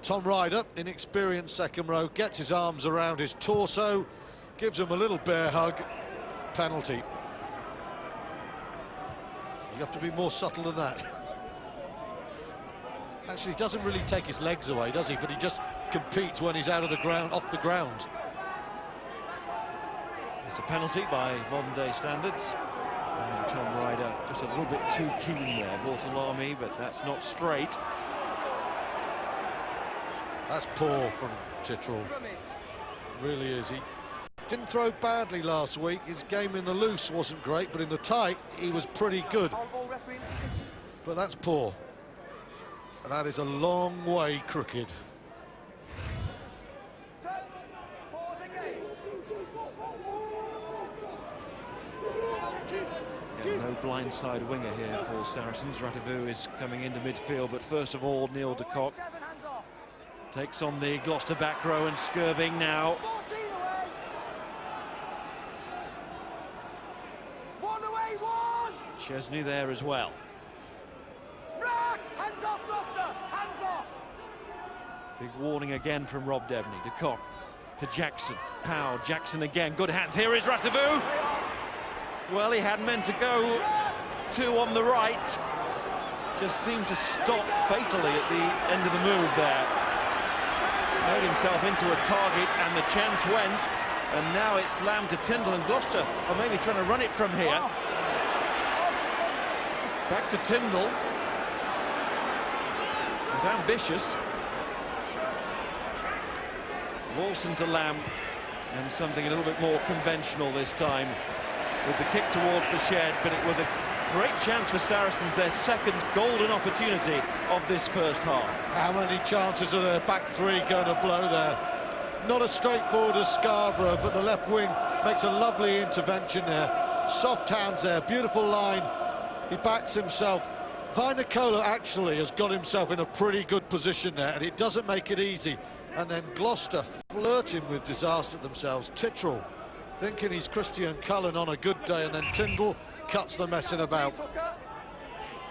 Tom Ryder, inexperienced second row, gets his arms around his torso, gives him a little bear hug. Penalty. You have to be more subtle than that. Actually, he doesn't really take his legs away, does he? But he just competes when he's out of the ground, off the ground. It's a penalty by modern-day standards. And Tom Ryder just a little bit too keen there. Bortolami, but that's not straight. That's poor from Tittrell. Really is. He didn't throw badly last week. His game in the loose wasn't great, but in the tight, he was pretty good. But that's poor. And that is a long way crooked. Yeah, no blindside winger here for Saracens. Ratavu is coming into midfield, but first of all, Neil de Kock takes on the Gloucester back row, and Skirving now. Chesney there as well. Hands off, Gloucester! Hands off! Big warning again from Rob Debney. De Kock to Jackson. Powell, Jackson again. Good hands. Here is Ratavu. Well, he had meant to go 2 on the right. Just seemed to stop fatally at the end of the move there. made himself into a target, and the chance went. And now it's Lamb to Tyndall, and Gloucester are maybe trying to run it from here. Back to Tyndall. He's ambitious. Lawson to Lamb, and something a little bit more conventional this time with the kick towards the shed, but it was a great chance for Saracens, their second golden opportunity of this first half. How many chances are their back three going to blow there? Not as straightforward as Scarborough, but the left wing makes a lovely intervention there. Soft hands there, beautiful line. He backs himself. Vinocola actually has got himself in a pretty good position there, and it doesn't make it easy. And then Gloucester flirting with disaster themselves. Tittrell thinking he's Christian Cullen on a good day, and then Tyndall cuts the messing about.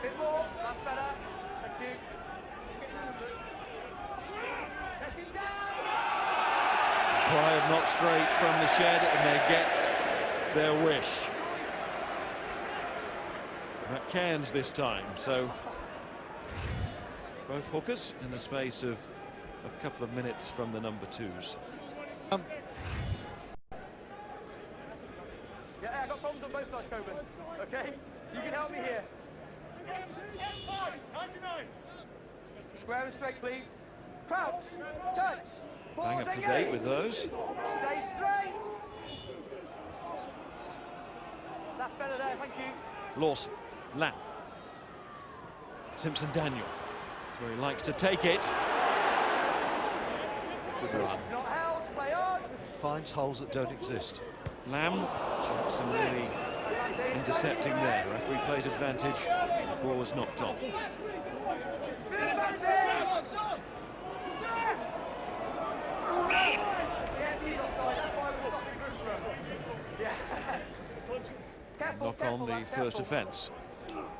Bit more, that's better. Thank you. Just get your numbers. Let him down! Try of not straight from the shed, and they get their wish. That Cairns this time, so both hookers in the space of a couple of minutes from the number twos. Yeah, I got problems on both sides, Cobus. Okay? You can help me here. 99. Square and straight, please. Crouch. Touch. Pause, Bang up to engage. date with those. Stay straight. That's better there, thank you. Lawson, Lamb, Simpson Daniel, where he likes to take it. Good run. Not held, play on. Finds holes that don't exist. Lamb, Jackson really intercepting there. Referee plays advantage. The ball was knocked on. Still advantage. Yes, he's offside. That's why we're stopping for a scrum. Yeah. Careful, Knock careful, on the that's first careful. offence.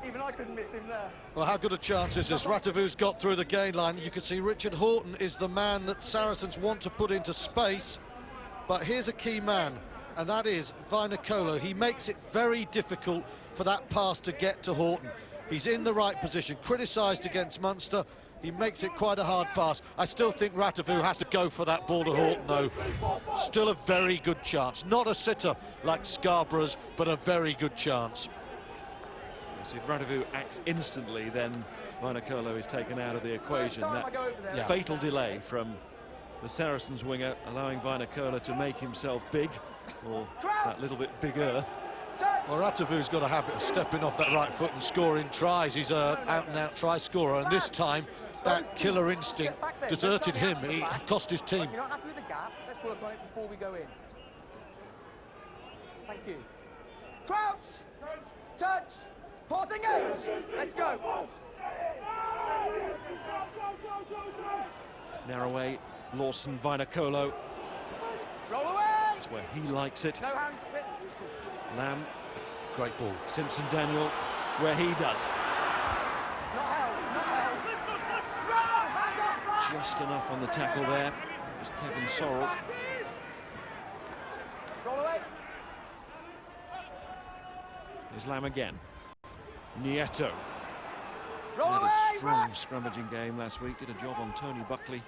Even I couldn't miss him there. Well, how good a chance is this? Ratavu's got through the gain line. You can see Richard Horton is the man that Saracens want to put into space. But here's a key man, and that is Vinocola. He makes it very difficult for that pass to get to Horton. He's in the right position, criticised against Munster. He makes it quite a hard pass. I still think Ratavu has to go for that ball to Horton, though. Still a very good chance. Not a sitter like Scarborough's, but a very good chance. So if Ratavu acts instantly, then Vinocola is taken out of the equation. time I That go over there. fatal delay from the Saracens winger, allowing Vinocola to make himself big, or that little bit bigger. Touch. Well, Ratavu's got a habit of stepping off that right foot and scoring tries. He's an out-and-out try scorer, and this time that killer instinct deserted him. He cost his team. If you're not happy with the gap, let's work on it before we go in. Thank you. Crouch. Touch. Pause, engage. Let's go. Narroway, Lawson, Vinocola. Roll away. That's where he likes it. No hands. Sit. Lamb, Great ball. Simpson Daniel, where he does. Not held. Not held. Run. Hands up. Just enough on the tackle there. It was Kevin Sorrell. Roll away. Here's Lamb again. Nieto. Roll Had away. a strong Run. scrummaging game last week. Did a job on Tony Buckley.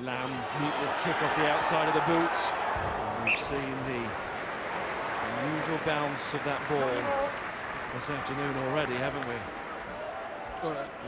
Lamb, neat little kick off the outside of the boots. And we've seen the unusual bounce of that ball this afternoon already, haven't we?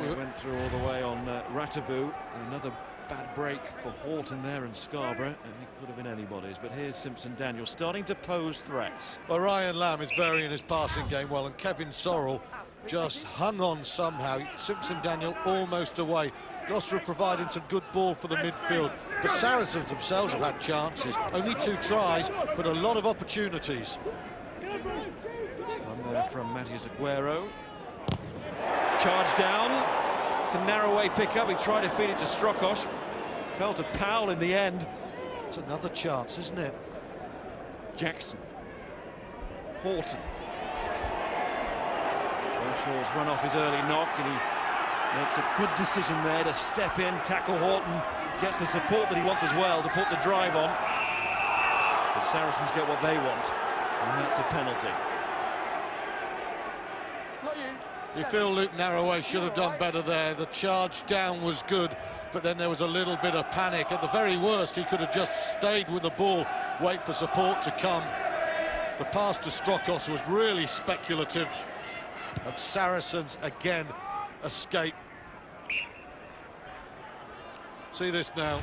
We went through all the way on Ratavu. Another bad break for Horton there and Scarborough, and it could have been anybody's. But here's Simpson Daniel starting to pose threats. Well, Ryan Lamb is varying his passing game well, and Kevin Sorrell just hung on somehow. Simpson Daniel almost away. Gloucester providing some good ball for the midfield, but Saracens themselves have had chances. Only 2 tries, but a lot of opportunities. One there from Matthias Aguero. Charge down. Can Narroway pick up? He tried to feed it to Strokosz. Fell to Powell in the end. It's another chance, isn't it? Jackson. Horton. Shaw's run off his early knock, and he makes a good decision there to step in, tackle Horton, gets the support that he wants as well to put the drive on. But Saracens get what they want, and that's a penalty. Not you. You feel Luke Narroway should have done better there. The charge down was good, but then there was a little bit of panic. At the very worst, he could have just stayed with the ball, wait for support to come. The pass to Strokos was really speculative, and Saracens again escape. See this now.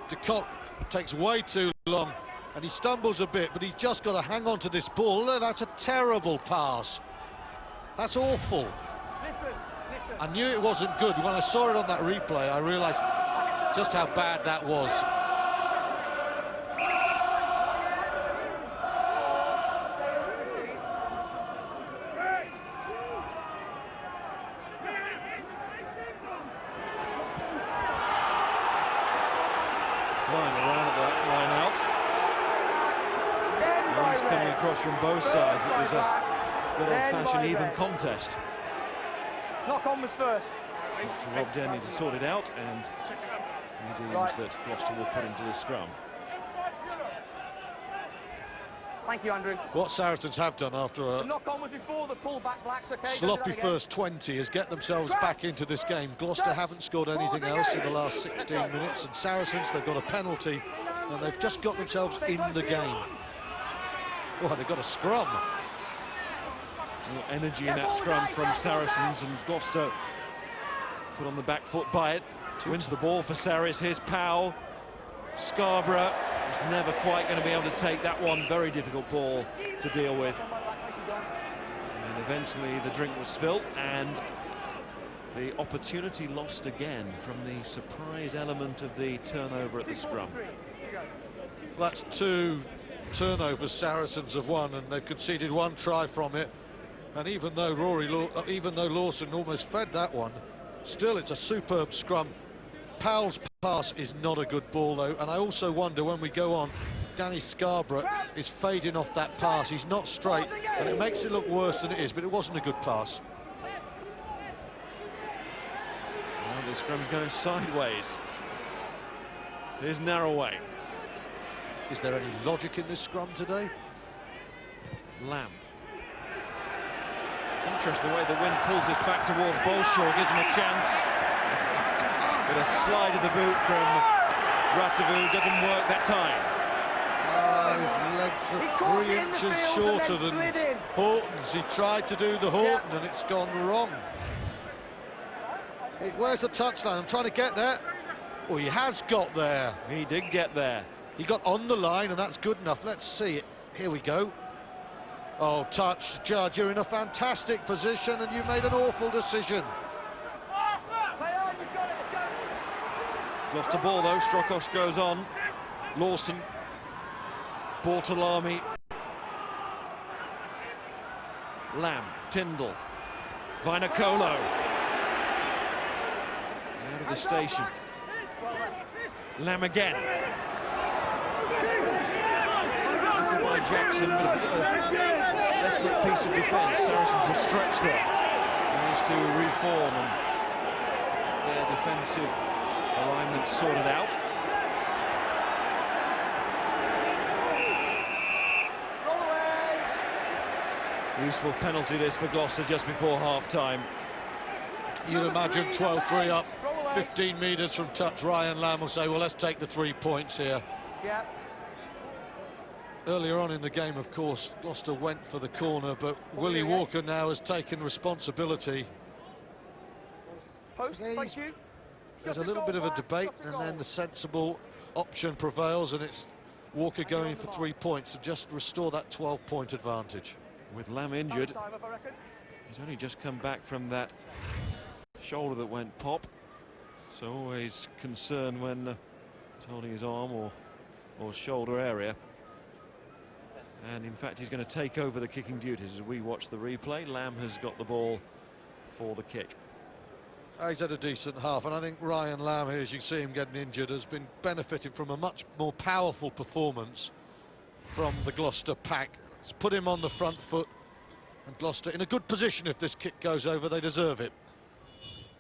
De Kock takes way too long, and he stumbles a bit, but he's just got to hang on to this ball. Look, that's a terrible pass. That's awful. Listen. I knew it wasn't good. When I saw it on that replay, I realised just how bad that was. Flying around at that line out. Runs coming across from both sides. It was a good old-fashioned even contest. Knock on was first. So Rob Denny to sort it out, and he deems that Gloucester will put into the scrum. Thank you, Andrew. What Saracens have done after The a knock on was before the pullback, Blacks. Okay. sloppy first 20 is get themselves back into this game. Gloucester haven't scored anything else in the last 16 minutes, and Saracens, they've got a penalty, and they've just got themselves in the game. Oh, they've got a scrum. More energy in that scrum from Saracens, and Gloucester put on the back foot by it. Wins the ball for Sarries. Here's Powell. Scarborough is never quite going to be able to take that one. Very difficult ball to deal with. And eventually the drink was spilt, and the opportunity lost again from the surprise element of the turnover at the scrum. That's 2 turnovers Saracens have won, and they've conceded 1 try from it. And even though Lawson almost fed that one, still it's a superb scrum. Powell's pass is not a good ball though, and I also wonder when we go on, Danny Scarborough is fading off that pass. He's not straight, and it makes it look worse than it is, but it wasn't a good pass. Well, the scrum's going sideways. Here's Narroway. Is there any logic in this scrum today? Lamb. Interesting the way the wind pulls this back towards Bolshaw, gives him a chance. But a slide of the boot from Ratavu doesn't work that time. His legs are 3 inches shorter than Horton's. He tried to do the Horton and it's gone wrong. Where's the touchline? I'm trying to get there. Oh, he has got there. He did get there. He got on the line, and that's good enough. Let's see it. Here we go. Oh, touch. Judge, you're in a fantastic position, and you made an awful decision. Gloucester ball, though. Strokos goes on. Lawson. Bortolami. Lamb. Tyndall. Vainikolo. Out of the station. Lamb again. Taken by Jackson, but a bit of a desperate piece of defence. Saracens were stretched there. Managed to reform and their defensive alignment sorted out. Roll away. Useful penalty this for Gloucester just before half-time. You'd imagine 12-3 up, 15 metres from touch. Ryan Lamb will say, well, let's take the 3 points here. Yeah. Earlier on in the game, of course, Gloucester went for the corner, but Willie Walker now has taken responsibility. Post, thank you. There's a little bit of a debate, and then the sensible option prevails, and it's Walker going for 3 points to just restore that 12-point advantage. With Lamb injured, he's only just come back from that shoulder that went pop, so always concern when he's holding his arm or shoulder area. And in fact, he's going to take over the kicking duties as we watch the replay. Lamb has got the ball for the kick. He's had a decent half, and I think Ryan Lamb, as you see him getting injured, has been benefiting from a much more powerful performance from the Gloucester pack. It's put him on the front foot, and Gloucester in a good position. If this kick goes over, they deserve it.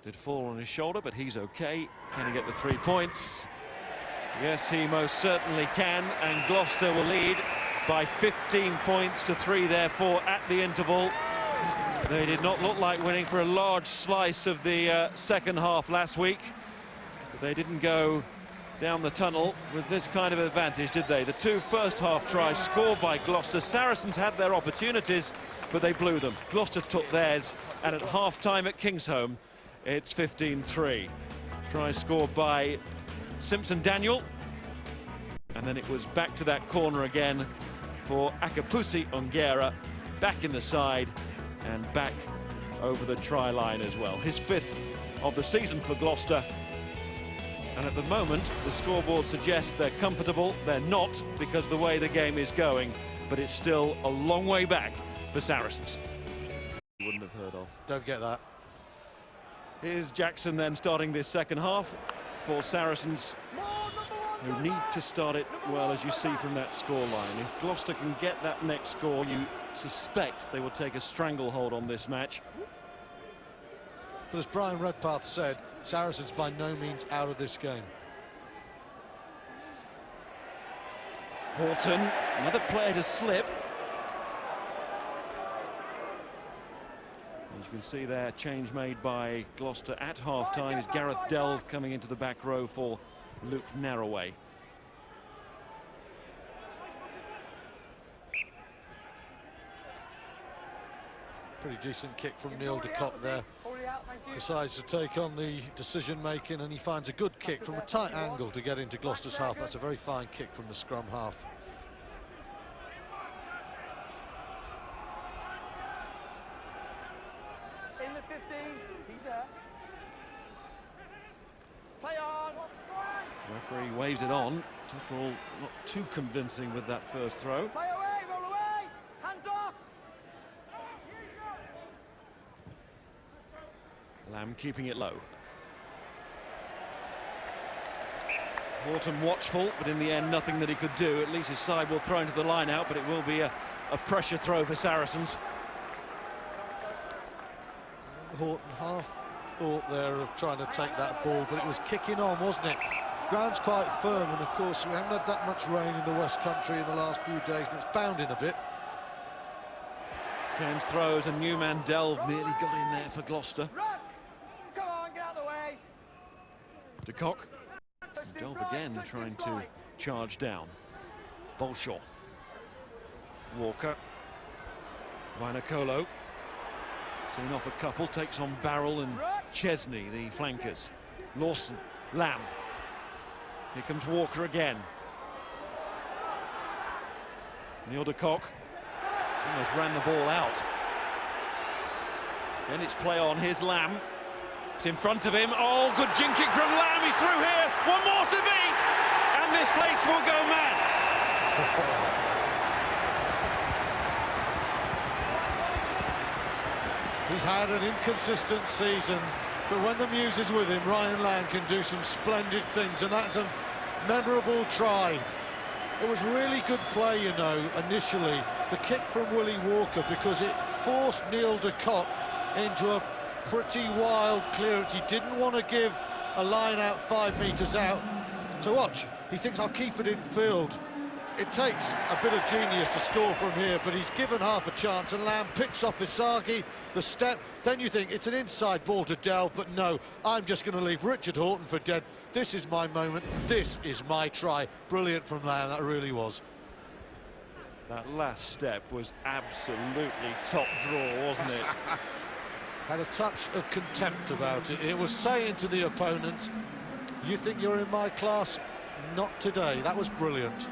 Did fall on his shoulder, but he's okay. Can he get the 3 points? Yes, he most certainly can, and Gloucester will lead by 15 points to 3, therefore, at the interval. They did not look like winning for a large slice of the second half last week. But they didn't go down the tunnel with this kind of advantage, did they? The two first half tries scored by Gloucester. Saracens had their opportunities, but they blew them. Gloucester took theirs, and at half-time at Kingsholm, it's 15-3. Try scored by Simpson Daniel, and then it was back to that corner again for Akapusi Ongera, back in the side and back over the try line as well. His fifth of the season for Gloucester. And at the moment, the scoreboard suggests they're comfortable. They're not, because the way the game is going, but it's still a long way back for Saracens. Wouldn't have heard of. Don't get that. Here's Jackson then starting this second half for Saracens, who need to start it well, as you see from that scoreline. If Gloucester can get that next score, you suspect they will take a stranglehold on this match. But as Brian Redpath said, Saracens by no means out of this game. Horton, another player to slip. As you can see there, change made by Gloucester at half-time is Gareth Delve coming into the back row for Luke Narroway. Pretty decent kick from Neil de Kock there. Decides to take on the decision-making, and he finds a good kick from a tight angle to get into Gloucester's half. That's a very fine kick from the scrum half. In the 15, he's there. Play on. Referee waves it on. Tuttle not too convincing with that first throw. Play away, roll away. Hands off. Lamb keeping it low. Horton watchful, but in the end nothing that he could do. At least his side will throw into the line out, but it will be a pressure throw for Saracens. Horton half thought there of trying to take that ball, but it was kicking on, wasn't it? Ground's quite firm, and of course we haven't had that much rain in the West Country in the last few days, and it's bounding a bit. Cairns throws, and Newman Delve nearly got in there for Gloucester. Run. Come on, get out of the way. De Kock. Delve again trying to charge down. Bolshaw. Walker. Vinacolo. Seen off a couple, takes on Barrel and Chesney, the flankers. Lawson, Lamb. Here comes Walker again. Neil de Kock almost ran the ball out. Then it's play on, here's Lamb. It's in front of him. Oh, good jinking from Lamb, he's through here. One more to beat, and this place will go mad. He's had an inconsistent season, but when the muse is with him, Ryan Lamb can do some splendid things, and that's a memorable try. It was really good play, you know, initially, the kick from Willie Walker, because it forced Neil de Kock into a pretty wild clearance. He didn't want to give a line out 5 metres out. So watch, he thinks I'll keep it in field. It takes a bit of genius to score from here, but he's given half a chance, and Lamb picks up Isagi, the step. Then you think it's an inside ball to Delve, but no, I'm just going to leave Richard Horton for dead. This is my moment, this is my try. Brilliant from Lamb, that really was. That last step was absolutely top draw, wasn't it? Had a touch of contempt about it. It was saying to the opponent, you think you're in my class? Not today. That was brilliant.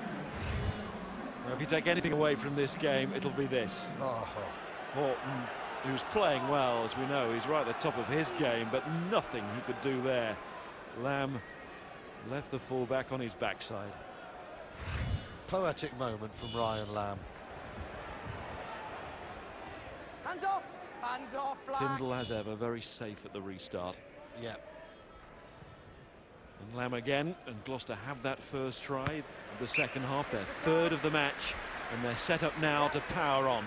Well, if you take anything away from this game, it'll be this. Oh. Horton, who's playing well, as we know, he's right at the top of his game, but nothing he could do there. Lamb left the fullback on his backside. Poetic moment from Ryan Lamb. Hands off. Hands off, Black. Tyndall, as ever, very safe at the restart. Yeah. And Lamb again, and Gloucester have that first try of the second half, their third of the match, and they're set up now to power on.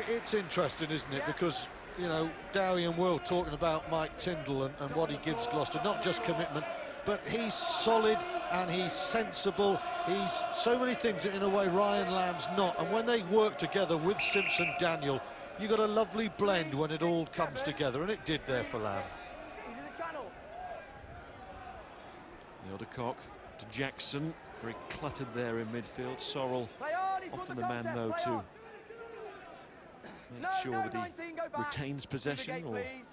It's interesting, isn't it? Because, you know, Dowie and Will talking about Mike Tyndall and what he gives Gloucester, not just commitment, but he's solid and he's sensible. He's so many things that, in a way, Ryan Lamb's not. And when they work together with Simpson Daniel, you got a lovely blend when it all comes together, and it did there for Lamb. He's in the channel. Neil de Kock to Jackson, very cluttered there in midfield. Sorrell Play on, he's won often the the man contest, though play to on. make sure that he 19, go back. retains To the possession, gate, or please.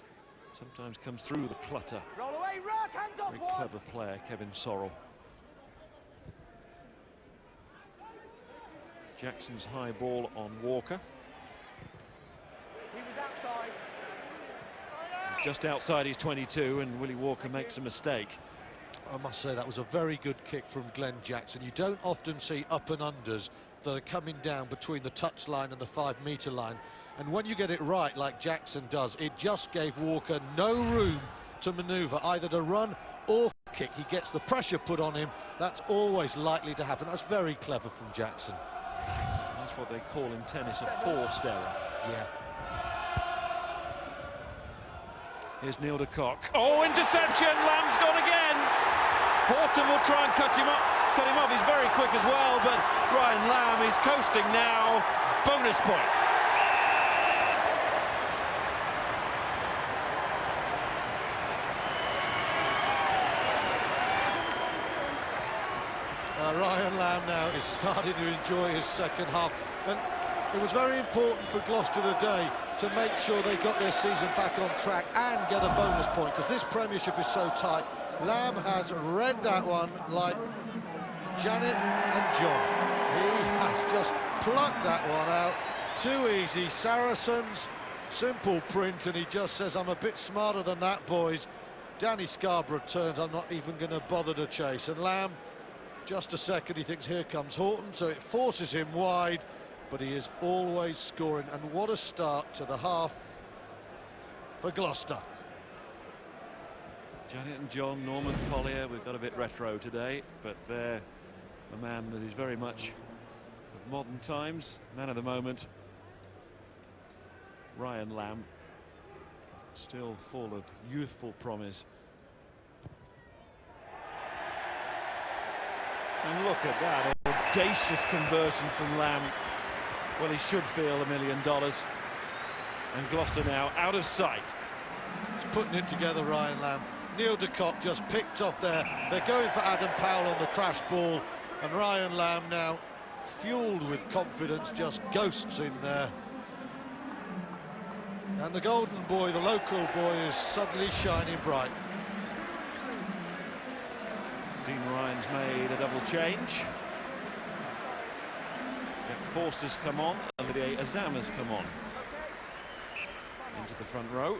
sometimes comes through the clutter. Roll away, Ruck, hands off Very one. clever player, Kevin Sorrell. Jackson's high ball on Walker. He was outside. He's just outside his 22, and Willie Walker makes a mistake. I must say that was a very good kick from Glenn Jackson. You don't often see up and unders that are coming down between the touchline and the 5-metre line. And when you get it right, like Jackson does, it just gave Walker no room to manoeuvre, either to run or kick. He gets the pressure put on him. That's always likely to happen. That's very clever from Jackson. That's what they call in tennis a forced error. Yeah. Here's Neil de Kock. Oh, interception! Lamb's gone again. Horton will try and cut him off. He's very quick as well, but Ryan Lamb is coasting now. Bonus point. Ryan Lamb now is starting to enjoy his second half, and it was very important for Gloucester today to make sure they got their season back on track and get a bonus point, because this Premiership is so tight. Lamb has read that one like Janet and John. He has just plucked that one out. Too easy. Saracens, simple print, and he just says, I'm a bit smarter than that, boys. Danny Scarborough turns, I'm not even going to bother to chase. And Lamb, just a second, he thinks, here comes Horton, so it forces him wide, but he is always scoring. And what a start to the half for Gloucester. Janet and John, Norman Collier, we've got a bit retro today, but they're a man that is very much of modern times, man of the moment. Ryan Lamb, still full of youthful promise. And look at that audacious conversion from Lamb. Well, he should feel $1 million. And Gloucester now out of sight. He's putting it together, Ryan Lamb. Neil de Kock just picked off there. They're going for Adam Powell on the crash ball, and Ryan Lamb now, fueled with confidence, just ghosts in there. And the golden boy, the local boy, is suddenly shining bright. Dean Ryan's made a double change. Jack Forster's come on, and Olivier Azam has come on. Into the front row.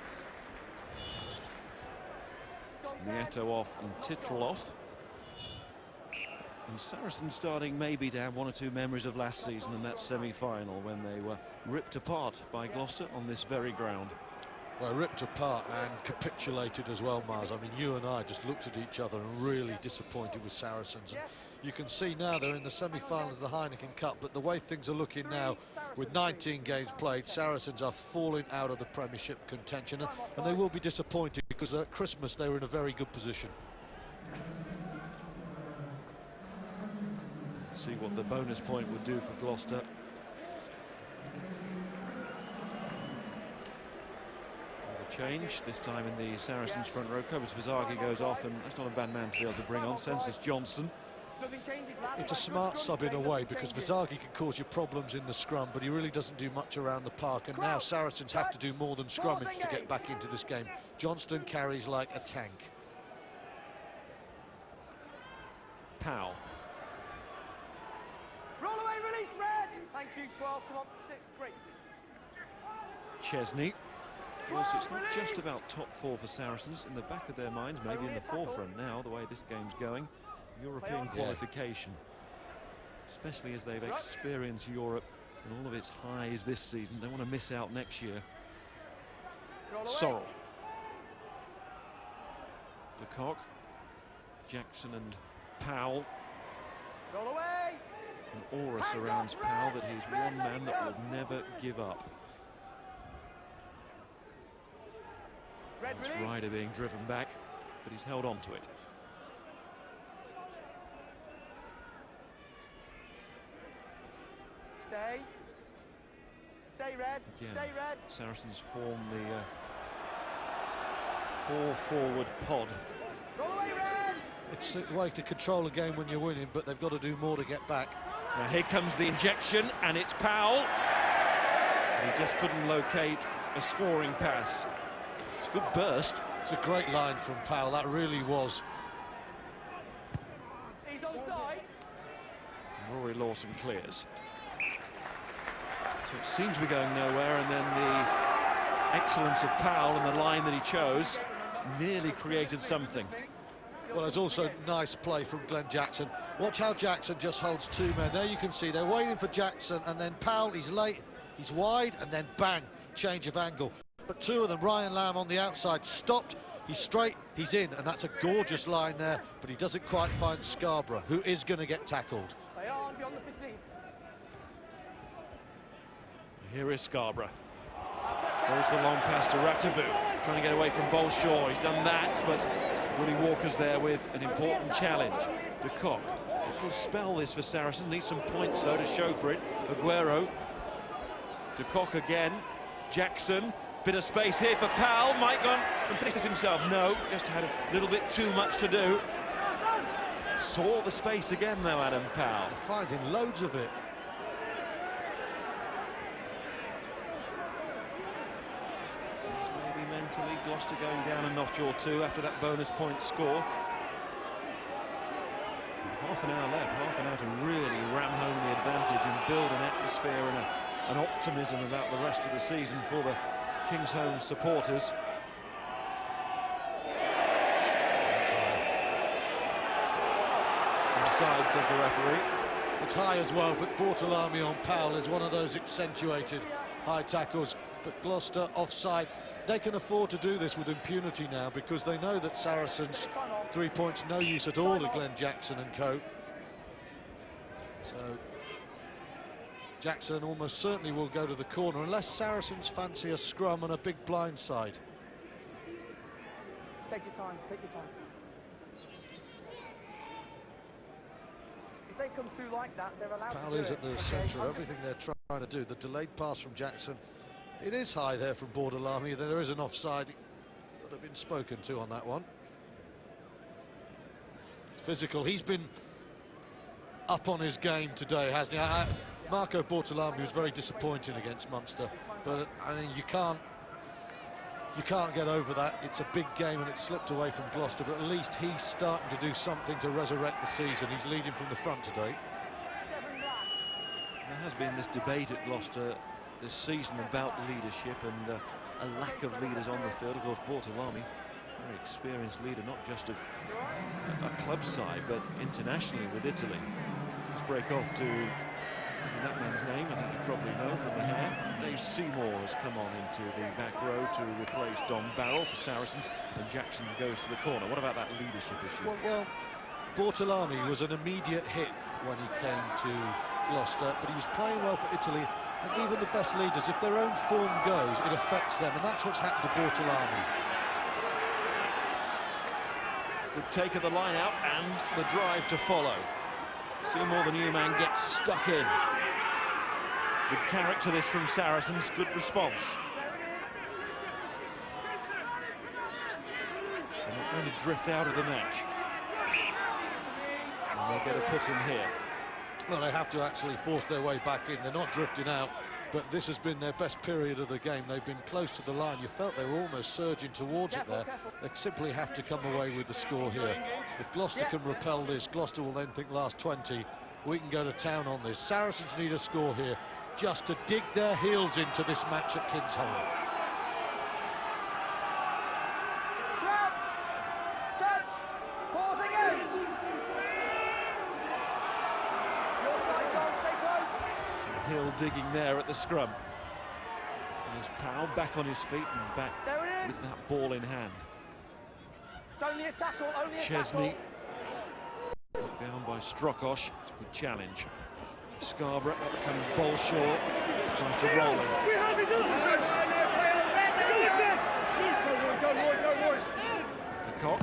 Nieto off and Tittrell off. And Saracens starting maybe to have one or two memories of last season in that semi-final when they were ripped apart by Gloucester on this very ground. Well, ripped apart and capitulated as well, Mars. I mean, you and I just looked at each other and really disappointed with Saracens. And you can see now they're in the semi-finals of the Heineken Cup, but the way things are looking now, with 19 games played, Saracens are falling out of the Premiership contention, and they will be disappointed because at Christmas they were in a very good position. See what the bonus point would do for Gloucester. Change this time in the Saracens front row. Cobus Vizagi goes off, and that's not a bad man to be able to bring on. Census Johnson. It's a smart sub in a way, because Vizagi can cause you problems in the scrum, but he really doesn't do much around the park, and now Saracens have to do more than scrummage to get back into this game. Johnston carries like a tank. Powell. Roll away, release, red. Thank you, 12. Come on, 6, great. Chesney. Of course, it's not just about top four for Saracens. In the back of their minds, maybe in the forefront now, the way this game's going, European qualification. Especially as they've experienced Europe and all of its highs this season. Don't want to miss out next year. Sorrell. De Kock. Jackson and Powell. Roll away. An aura surrounds Powell that he's one man that will never give up. It's Ryder being driven back, but he's held on to it. Stay. Stay red. Again, Stay red. Saracens form the 4-forward pod. Roll away, red. It's a way to control a game when you're winning, but they've got to do more to get back. Now here comes the injection, and it's Powell. He just couldn't locate a scoring pass. It's a good burst. It's a great line from Powell, that really was. He's onside. Rory Lawson clears. So it seems to be going nowhere, and then the excellence of Powell and the line that he chose nearly created something. Well, there's also nice play from Glenn Jackson. Watch how Jackson just holds two men. There you can see they're waiting for Jackson, and then Powell, he's late, he's wide, and then bang, change of angle. But two of them, Ryan Lamb on the outside, stopped, he's straight, he's in, and that's a gorgeous line there, but he doesn't quite find Scarborough, who is going to get tackled. They are beyond the 15. Here is Scarborough. Goes the long pass to Ratavu, trying to get away from Bolshaw. He's done that, but Willie Walker's there with an important challenge. De Kock. It'll spell this for Saracens. Needs some points, though, to show for it. Aguero. De Kock again. Jackson. Bit of space here for Powell. Might go and finish this himself. No, just had a little bit too much to do. Saw the space again, though, Adam Powell. They're finding loads of it. Maybe mentally Gloucester going down a notch or two after that bonus point score. Half an hour left, half an hour to really ram home the advantage and build an atmosphere and an optimism about the rest of the season for the King's Home supporters. Offside, says the referee. It's high as well, but Bortolami on Powell is one of those accentuated high tackles. But Gloucester offside. They can afford to do this with impunity now because they know that Saracens 3 points no use at all to Glenn Jackson and co. So Jackson almost certainly will go to the corner unless Saracens fancy a scrum and a big blind side. Take your time, take your time. If they come through like that, they're allowed Powell to do is it. at the centre of everything they're trying to do. The delayed pass from Jackson. It is high there from Bortolami. There is an offside that have been spoken to on that one. Physical. He's been up on his game today, hasn't he? Marco Bortolami was very disappointing against Munster, but I mean you can't get over that. It's a big game and it slipped away from Gloucester, but at least he's starting to do something to resurrect the season. He's leading from the front today. There has been this debate at Gloucester this season about leadership and a lack of leaders on the field. Of course, Bortolami, very experienced leader, not just of a club side, but internationally with Italy. Let's break off to that man's name, I think you probably know from the hair. Dave Seymour has come on into the back row to replace Don Barrell for Saracens, and Jackson goes to the corner. What about that leadership issue? Well, Bortolami was an immediate hit when he came to Gloucester, but he was playing well for Italy. And even the best leaders, if their own form goes, it affects them, and that's what's happened to Bortolami. Good take of the line out and the drive to follow. Seymour, the new man, gets stuck in. Good character this from Saracens, good response. They're not going to drift out of the match. And they'll get a put in here. Well, they have to actually force their way back in. They're not drifting out, but this has been their best period of the game. They've been close to the line. You felt they were almost surging towards it there. They simply have to come away with the score here. If Gloucester can repel this, Gloucester will then think last 20, we can go to town on this. Saracens need a score here just to dig their heels into this match at King's Home. Crouch! Touch! Pausing out! Your side, Dom, stay close. Some hill digging there at the scrum. There's Powell back on his feet and back There it is. with that ball in hand. It's only a tackle, only a Chesney tackle. down by Strokosh. It's a good challenge. Scarborough, up comes Bolshaw, tries to roll him. De Kock,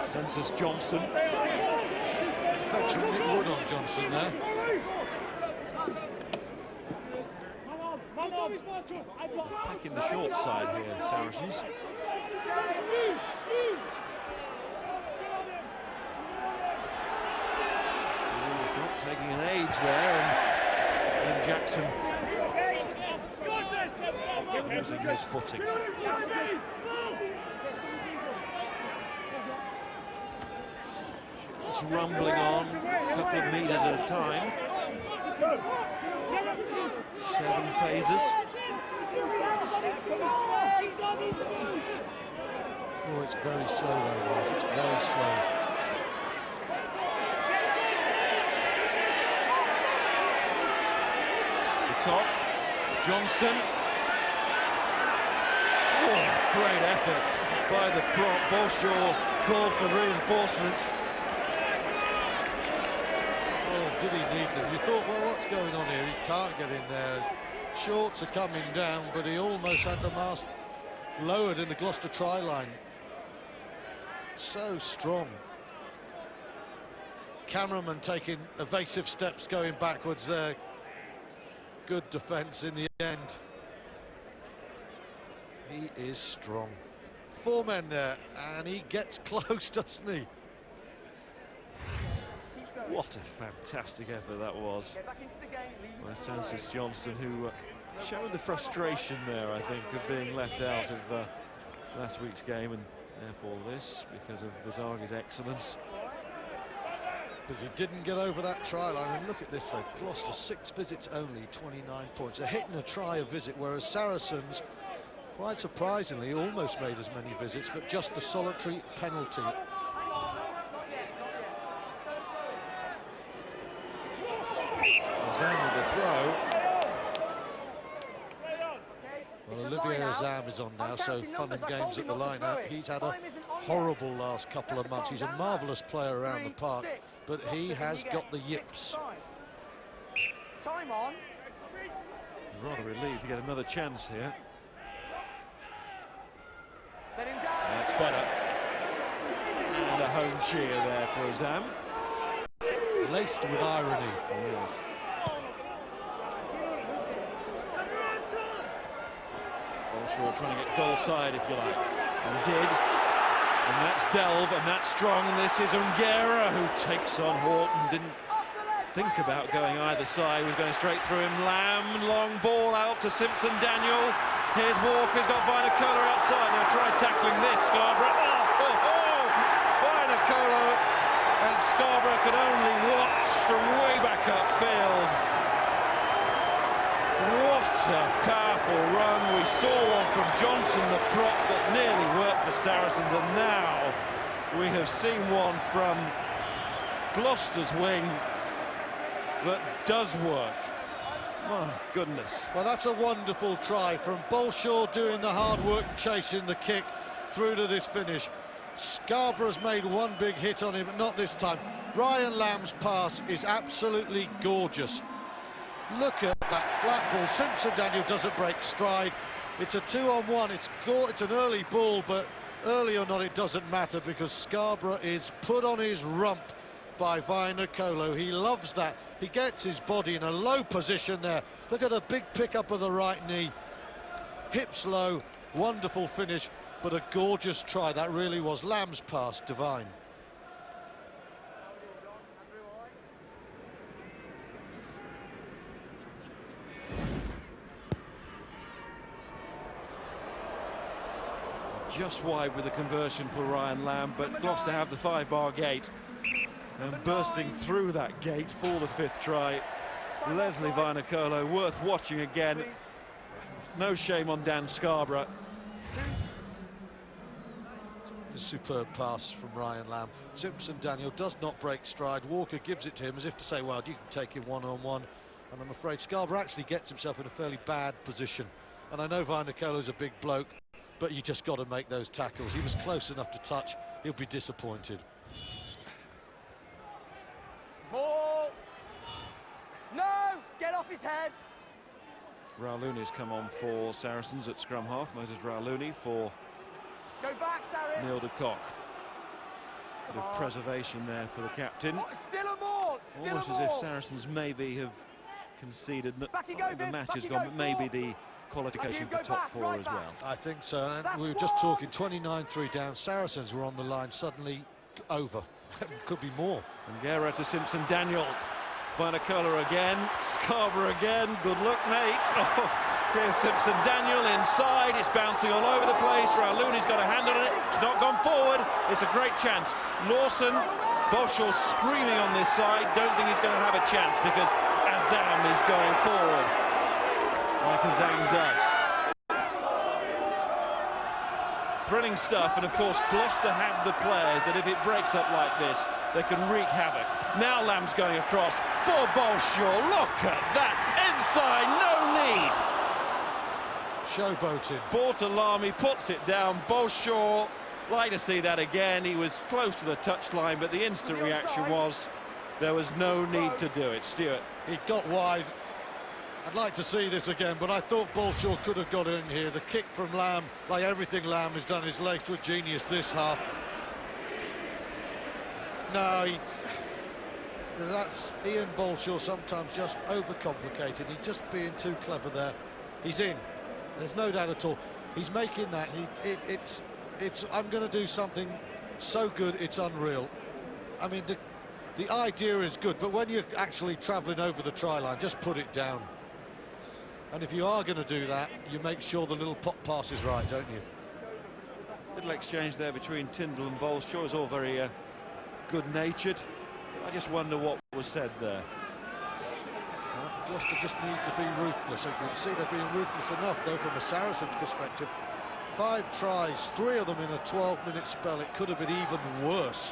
Census Johnson. Defence from Nick Wood on Johnson there. outside here, Saracens. Taking an age there, and Jackson losing his footing. Just rumbling on, a couple of metres at a time. 7 phases. Oh, it's very slow though, Ross. It's very slow. Cock, Johnston. Oh, great effort by the prop. Bolshaw called for reinforcements. Oh, did he need them? You thought, well, what's going on here? He can't get in there. Shorts are coming down, but he almost had the mast lowered in the Gloucester try line. So strong. Cameraman taking evasive steps going backwards there. Good defence in the end. He is strong. 4 men there, and he gets close, doesn't he? What a fantastic effort that was by Saracens Johnston, who showed the frustration there, I think, of being left out of last week's game, and therefore this, because of Vizagi's excellence. But he didn't get over that try line, and look at this though, Gloucester 6 visits only, 29 points. A hit and a try a visit, whereas Saracens, quite surprisingly, almost made as many visits, but just the solitary penalty. Azam with the throw. Well, Olivier Azam is on now, so fun and games at the line-out. He's had a horrible last couple of months. He's a marvellous player around the park, but he has got the yips. Time on. Rather relieved to get another chance here. Let him down. That's better. And a home cheer there for Azam. Laced with irony. Yes. Bolshaw trying to get goal side, if you like, and did. And that's Delve, and that's strong. And this is Ungera, who takes on Horton. Didn't think about going either side. He was going straight through him. Lamb, long ball out to Simpson Daniel. Here's Walker's got Vinocola outside. Now try tackling this, Scarborough. Vinocola, and Scarborough could only watch from way back upfield. What a powerful run. We saw one from Johnson, the prop, that nearly worked for Saracens, and now we have seen one from Gloucester's wing that does work. My goodness. Well, that's a wonderful try from Bolshaw, doing the hard work, chasing the kick through to this finish. Scarborough's made one big hit on him, but not this time. Ryan Lamb's pass is absolutely gorgeous. Look at that flat ball. Simpson Daniel doesn't break stride. It's a 2-on-1. It's an early ball, but early or not, it doesn't matter, because Scarborough is put on his rump by Vinocola. He loves that. He gets his body in a low position there. Look at the big pickup of the right knee. Hips low, wonderful finish, but a gorgeous try. That really was. Lamb's pass, divine. Just wide with the conversion for Ryan Lamb, but Gloucester have the 5-bar gate. And bursting through that gate for the 5th try, Leslie Vinocola, worth watching again. No shame on Dan Scarborough. A superb pass from Ryan Lamb. Simpson Daniel does not break stride. Walker gives it to him as if to say, well, you can take him one-on-one. And I'm afraid Scarborough actually gets himself in a fairly bad position. And I know Vinocola's a big bloke, but you just got to make those tackles. He was close enough to touch. He'll be disappointed. Ball. No! Get off his head. Raouluni's come on for Saracens at scrum half. Moses Raouluni for Go back, Saracens. Neil de Kock. Bit of preservation there for the captain. Oh, still a maul. Still Almost a as maul. if Saracens maybe have conceded. Back you go, The Vince. match Back has you gone, go, but maybe four. qualification for top four as well. I think so, and we were just talking 29-3 down. Saracens were on the line, suddenly over. Could be more. And Guerra to Simpson Daniel. Vinocola again, Scarborough again, good luck mate. Oh, here's Simpson Daniel inside, it's bouncing all over the place. Rauluni's got a hand on it, it's not gone forward, it's a great chance. Lawson, Bolshaw screaming on this side, don't think he's going to have a chance because Azam is going forward, like Azam does. Thrilling stuff, and of course Gloucester have the players that if it breaks up like this, they can wreak havoc. Now Lamb's going across for Bolshaw, look at that, inside, no need. Showboating. Bortolami puts it down, Bolshaw, like to see that again, he was close to the touchline, but the instant reaction was there was no need to do it. Stuart. He got wide. I'd like to see this again, but I thought Bolshaw could have got in here. The kick from Lamb, like everything Lamb has done, his legs were genius this half. No, that's Ian Bolshaw sometimes just overcomplicated. He's just being too clever there. He's in. There's no doubt at all. He's making that. It's. I'm going to do something so good it's unreal. I mean, the idea is good, but when you're actually travelling over the try line, just put it down. And if you are going to do that, you make sure the little pop pass is right, don't you? Little exchange there between Tyndall and Bolshaw is all very good-natured. I just wonder what was said there. Well, Gloucester just need to be ruthless. As you can see, they're being ruthless enough, though, from a Saracens perspective. 5 tries, 3 of them in a 12-minute spell. It could have been even worse.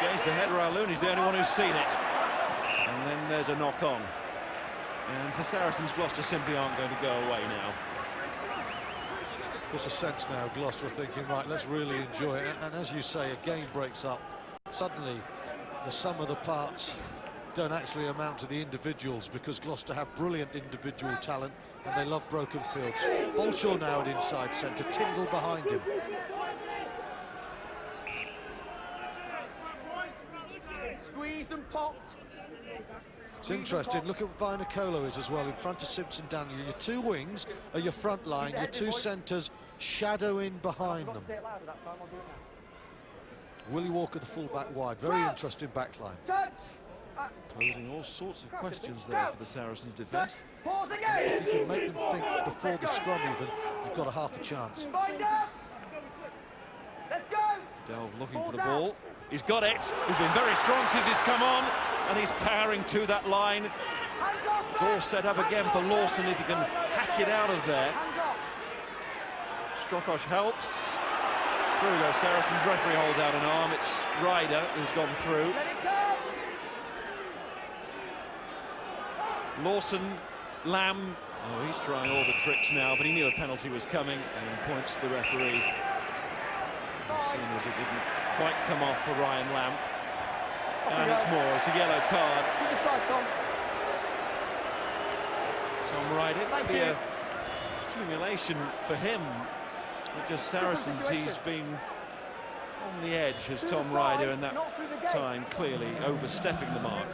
Gains the header, Rauluni's the only one who's seen it. And then there's a knock-on. And for Saracens, Gloucester simply aren't going to go away now. There's a sense now, Gloucester are thinking, right, let's really enjoy it. And as you say, a game breaks up. Suddenly, the sum of the parts don't actually amount to the individuals, because Gloucester have brilliant individual talent and they love broken fields. Bolshaw now at inside centre, Tyndall behind him. Squeezed and popped. It's interesting, look at Vinocola is as well, in front of Simpson Daniel. Your 2 wings are your front line, your 2 centres shadowing behind them. Willie Walker, the full-back wide, very interesting back line. Touch! Posing all sorts of questions there for the Saracens defence. Pause again! If you can make them think before the scrum even, you've got a half a chance. Bind up! Let's go! Delve looking for the ball. He's got it. He's been very strong since he's come on, and he's powering to that line. Hands off! It's all set up again for Lawson if he can hack it out of there. Hands off! Strokosh helps. Here we go, Saracens referee holds out an arm. It's Ryder who's gone through. Let it come! Lawson, Lamb. Oh, he's trying all the tricks now, but he knew a penalty was coming and points to the referee. As soon as it didn't quite come off for Ryan Lamb. And it's more, it's a yellow card. To the side, Tom. Tom Ryder, that'd be a accumulation for him. Because Saracens, he's been on the edge as Tom Ryder, and that time clearly overstepping the mark.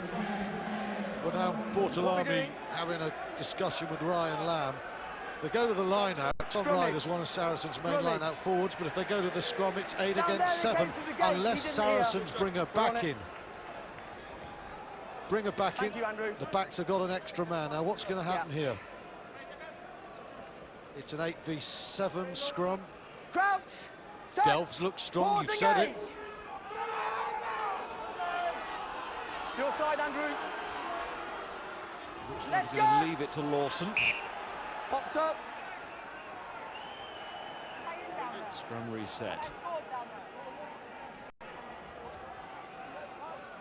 Well, now Bortolami having a discussion with Ryan Lamb. They go to the line out. Tom Ryder's one of Saracens' main line out forwards, but if they go to the scrum, it's 8 against 7, unless Saracens bring her back in. Bring her back in. The backs have got an extra man. Now, what's going to happen here? It's an 8v7 scrum. Crouch! Delves looks strong, you've said it. Your side, Andrew. Looks like he's going to leave it to Lawson. Popped up. Scrum reset.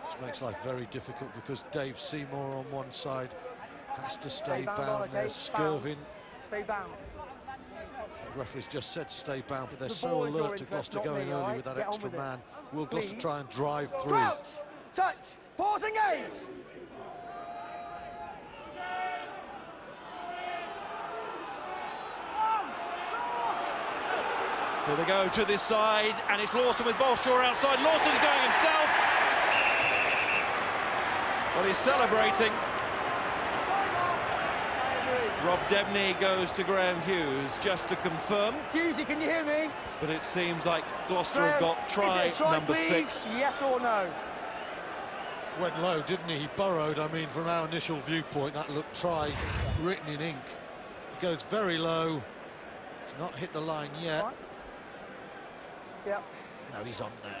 Which makes life very difficult because Dave Seymour on one side has to stay bound. There's Skirvin. Stay bound. The referee's just said stay bound, but they're so alert to Gloucester going early with that extra man. Will Gloucester try and drive through? Crouch! Touch! Pause, engage! Here we go to this side, and it's Lawson with Bolshaw outside. Lawson's going himself. Well, he's celebrating. Time off. I agree. Rob Debney goes to Graham Hughes just to confirm, Hughesy, can you hear me? but it seems like Gloucester have Graham, got is try it a try, number please? 6. Yes or no? Went low, didn't he? He burrowed. I mean, from our initial viewpoint, that looked try written in ink. He goes very low. He's not hit the line yet. Right. Yep. No, he's on there.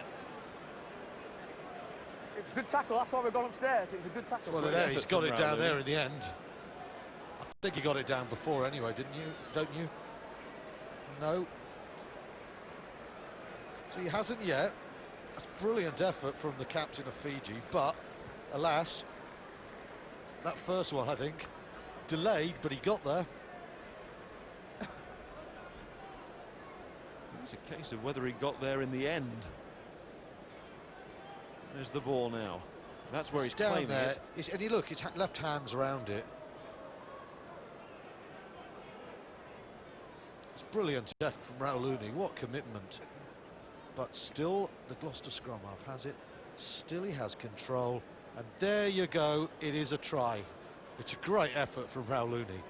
It was a good tackle, that's why we've gone upstairs. It was a good tackle. Well, Great there, effort he's got from it down Raul there Looney. in the end. I think he got it down before anyway, didn't you? Don't you? No. So he hasn't yet. That's brilliant effort from the captain of Fiji, but alas, that first one, I think, delayed, but he got there. It's a case of whether he got there in the end. There's the ball now. That's where It's he's down claiming there. it. And he look, his left hand's around it. It's brilliant effort from Raul Looney. What commitment! But still, the Gloucester scrum half has it. Still, he has control. And there you go. It is a try. It's a great effort from Raul Looney.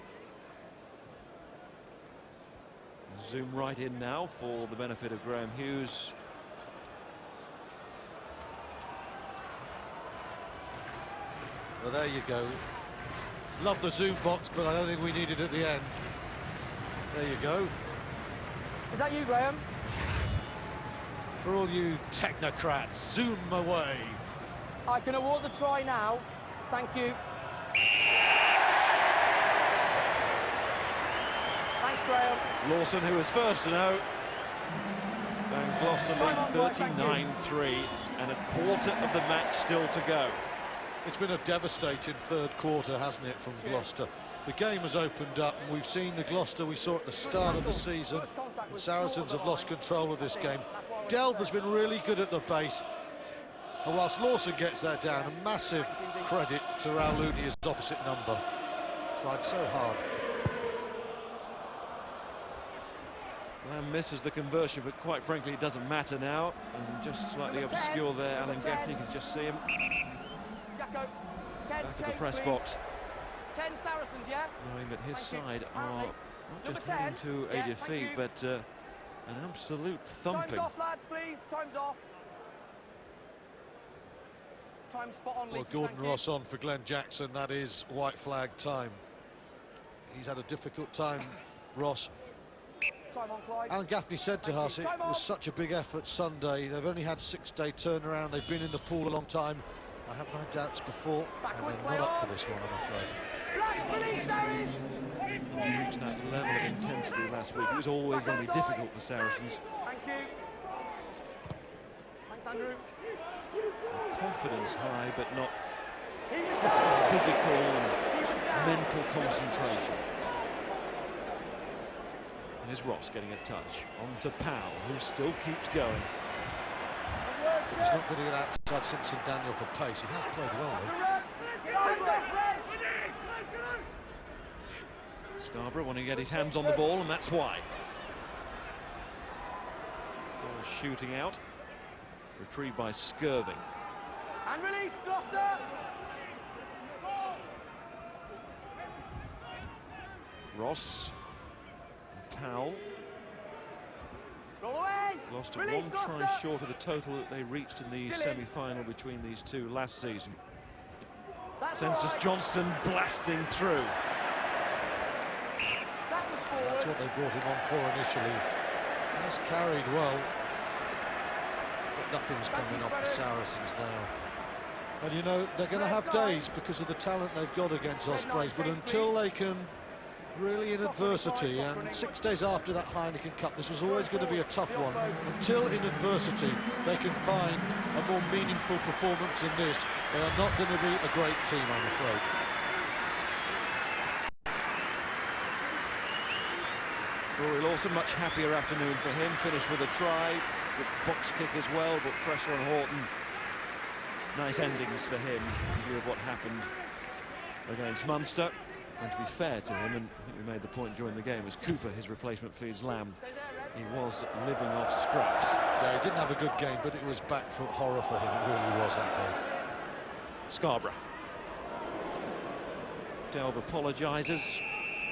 Zoom right in now for the benefit of Graham Hughes. Well, there you go. Love the zoom box, but I don't think we need it at the end. There you go. Is that you, Graham? For all you technocrats, zoom away. I can award the try now. Thank you. Thanks, Graham. Lawson, who was first to know. And Gloucester Time on, boy, thank you. lead 39-3, and a quarter of the match still to go. It's been a devastating third quarter, hasn't it, from Gloucester? The game has opened up, and we've seen the Gloucester we saw at the start of the season. And Saracens have lost control of this game. Delve has been really good at the base. And whilst Lawson gets that down, a massive credit to Raul Looney, his opposite number. Tried so hard. Lamb misses the conversion, but quite frankly, it doesn't matter now. And just slightly obscure there, Alan Gaffney, you can just see him Jacko, 10 back at the change, press please. box, 10 Saracens, yeah? knowing that his Thank you. side are Apparently. not Number just heading 10. to a Yeah, defeat, thank you. but an absolute thumping. Time's off, lads, please. Time's off. Time's spot on, Well, Leaky, Gordon thank you. Ross on for Glenn Jackson. That is white flag time. He's had a difficult time, Ross. Time on, Clyde. Alan Gaffney said to Thank you. us it Time was off. such a big effort Sunday. They've only had 6-day turnaround. They've been in the pool a long time. I had my doubts before, Backwards, and play they're not up on. for this one, I'm afraid. Blacks release, Sarries. Reached that level of intensity last week. It was always going to be difficult for Saracens. Thank you. Thanks, Andrew. Confidence high, but not He was down. physical and He was down. mental concentration. Here's Ross getting a touch on to Powell, who still keeps going. But he's not going to get outside Simpson Daniel for pace. He has played well, That's a though. run. Hands off, Reds. Scarborough wanting to get his hands on the ball, and that's why. Ball shooting out. Retrieved by Skirving. And release, Gloucester. Ross. And Powell. Roll away. Gloucester Release, one try Gloucester. short of the total that they reached in the Still in. semi-final between these two last season. That's Census all right. Johnston blasting through. That was forward. That's what they brought him on for initially. Has carried well. But nothing's Thank coming you, off the Spreaders. Saracens now. And you know, they're going to have days because of the talent they've got against Red Ospreys, but nine, until please. they can really in adversity, and 6 days after that Heineken Cup, this was always going to be a tough one. Until in adversity they can find a more meaningful performance in this, they are not going to be a great team, I'm afraid. Rory Lawson, much happier afternoon for him. Finished with a try, with box kick as well, but pressure on Horton. Nice endings for him, in view of what happened against Munster. And to be fair to him, and I think we made the point during the game, as Cooper, his replacement, feeds Lamb. He was living off scraps. Yeah, he didn't have a good game, but it was back foot horror for him, it really was that day. Scarborough. Delve apologises.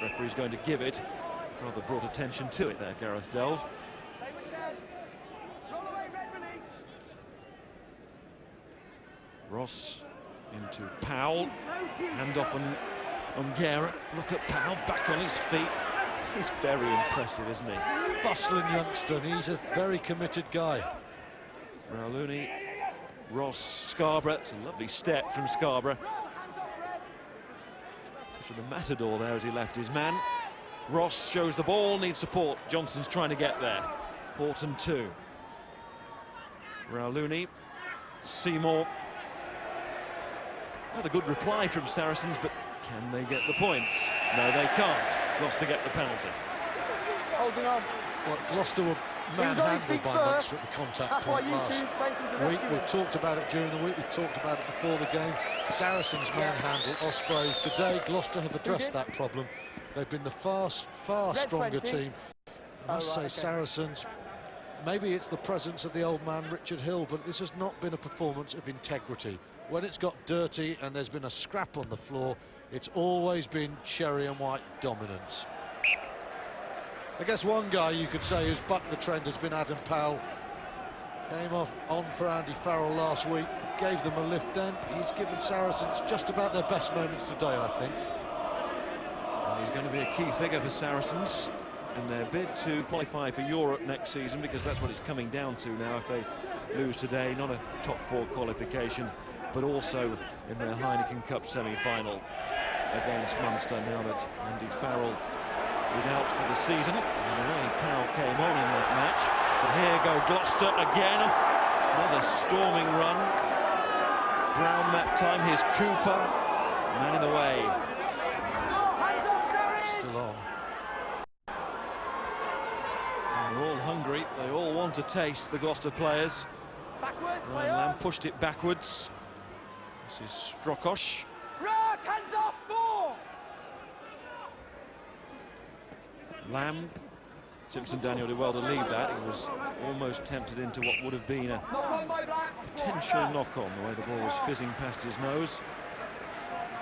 Referee's going to give it. Rather brought attention to it there, Gareth Delve. Ross into Powell. Handoff on Guerra. Look at Powell back on his feet. He's very impressive, isn't he? Bustling youngster, and he's a very committed guy. Rauluni, Ross, Scarborough. It's a lovely step from Scarborough. Touch of the matador there as he left his man. Ross shows the ball, needs support. Johnson's trying to get there. Horton too. Rauluni, Seymour. Another good reply from Saracens, but can they get the points? No, they can't. Gloucester get the penalty. Holding on. Well, Gloucester were manhandled by Munster at the contact point last week. We've talked about it during the week, we've talked about it before the game. Saracens manhandled Ospreys. Today, Gloucester have addressed that problem. They've been the far stronger team. I must say, Saracens, maybe it's the presence of the old man Richard Hill, but this has not been a performance of integrity. When it's got dirty and there's been a scrap on the floor, it's always been cherry and white dominance. I guess one guy you could say who's bucked the trend has been Adam Powell. Came on for Andy Farrell last week, gave them a lift then. He's given Saracens just about their best moments today, I think. And he's going to be a key figure for Saracens in their bid to qualify for Europe next season, because that's what it's coming down to now. If they lose today, not a top 4 qualification, but also in their Heineken Cup semi-final against Munster, now that Andy Farrell is out for the season. And the way Powell came on in that match. But here go Gloucester again. Another storming run. Brown that time, here's Cooper. Man in the way. Hands off, Saracens! Still on. And they're all hungry. They all want a taste, the Gloucester players. Backwards, Ryan Lamb pushed it backwards. This is Strokosh. Rock, hands off, 4! Lamb. Simpson Daniel did well to leave that. He was almost tempted into what would have been a Knock on by Black. potential knock-on, the way the ball was fizzing past his nose.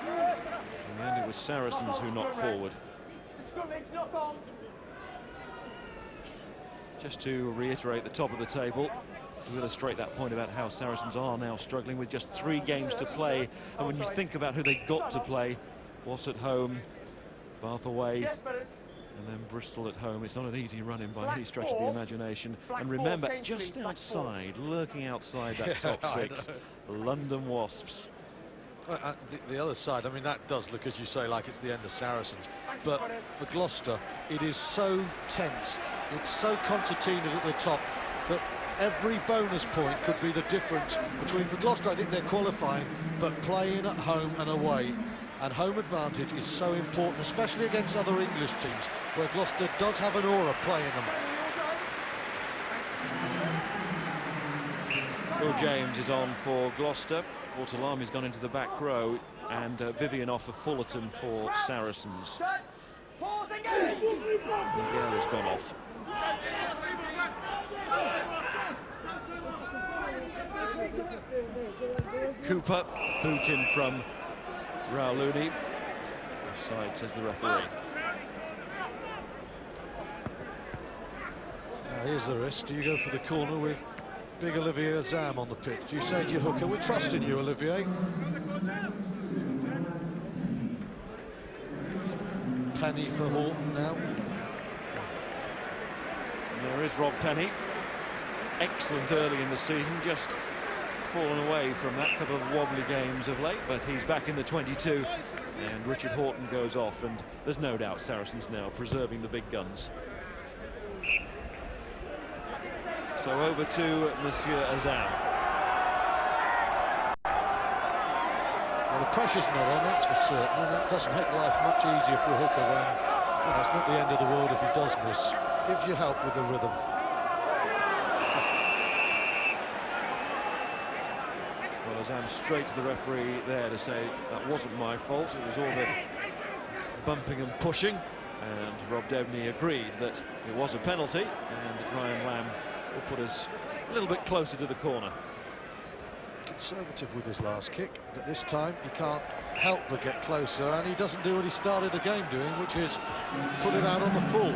In the end, it was Saracens who knocked forward. Scrimmage, knock on. Just to reiterate the top of the table, to illustrate that point about how Saracens are now struggling with just 3 games to play. And when you think about who they got to play, Watts at home, Bath away, Yes, brothers. and then Bristol at home. It's not an easy run-in by any stretch of the imagination. And remember, just outside, lurking outside that top 6, London Wasps. The other side, I mean, that does look, as you say, like it's the end of Saracens. But for Gloucester, it is so tense, it's so concertinaed at the top that every bonus point could be the difference between, for Gloucester, I think they're qualifying, but playing at home and away. And home advantage is so important, especially against other English teams, where Gloucester does have an aura playing them. Will James is on for Gloucester. Waterlami's gone into the back row, and Vivian off for Fullerton for Saracens. Touch. Pause, engage. Guerra's gone off. Cooper, boot in from Rauluni. Offside, says the referee. Now here's the risk. Do you go for the corner with big Olivier Azam on the pitch? Do you say to your hooker, we're trusting you, Olivier? Penny for Horton now. There is Rob Penny. Excellent early in the season, just fallen away from that couple of wobbly games of late, but he's back in the 22, and Richard Horton goes off, and there's no doubt Saracens now preserving the big guns. So over to Monsieur Azam. Well, the pressure's not on, that's for certain, and that does make life much easier for a hooker when, you know, it's not the end of the world if he does miss. Gives you help with the rhythm. Well, Azam straight to the referee there to say that wasn't my fault, it was all the bumping and pushing, and Rob Debney agreed that it was a penalty, and Ryan Lamb will put us a little bit closer to the corner. conservative with his last kick, but this time he can't help but get closer, and he doesn't do what he started the game doing, which is put it out on the full.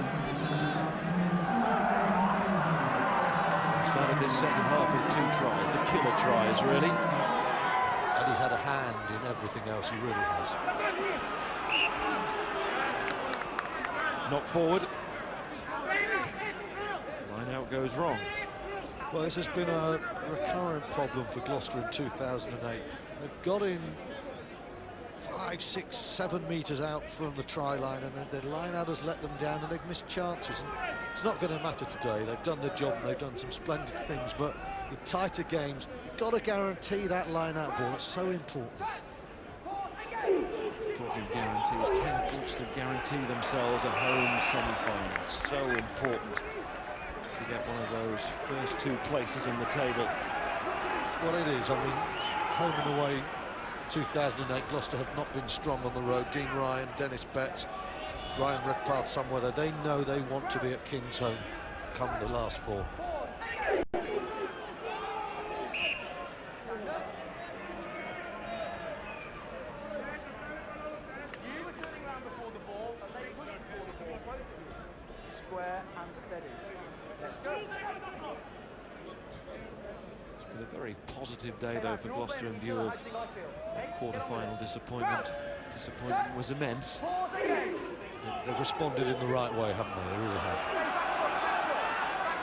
Started this second half with 2 tries, the killer tries, really. And he's had a hand in everything else, he really has. Knock forward. Line out goes wrong. Well, this has been a recurrent problem for Gloucester in 2008. They've got in 5, 6, 7 metres out from the try line, and then their line-out has let them down, and they've missed chances. And it's not going to matter today. They've done their job, and they've done some splendid things, but in tighter games, you've got to guarantee that line-out ball. It's so important. Talking of guarantees, can Gloucester guarantee themselves a home semi-final? So important to get one of those first 2 places in the table. Well, it is. I mean, home and away, 2008, Gloucester have not been strong on the road. Dean Ryan, Dennis Betts, Ryan Redpath somewhere there. They know they want to be at King's home come the last 4. You were turning around before the ball, and they pushed before the ball, both of you. Square and steady. Let's go. It's been a very positive day, though, for Gloucester in view of quarter-final disappointment. Disappointment was immense. They've responded in the right way, haven't they? They really have.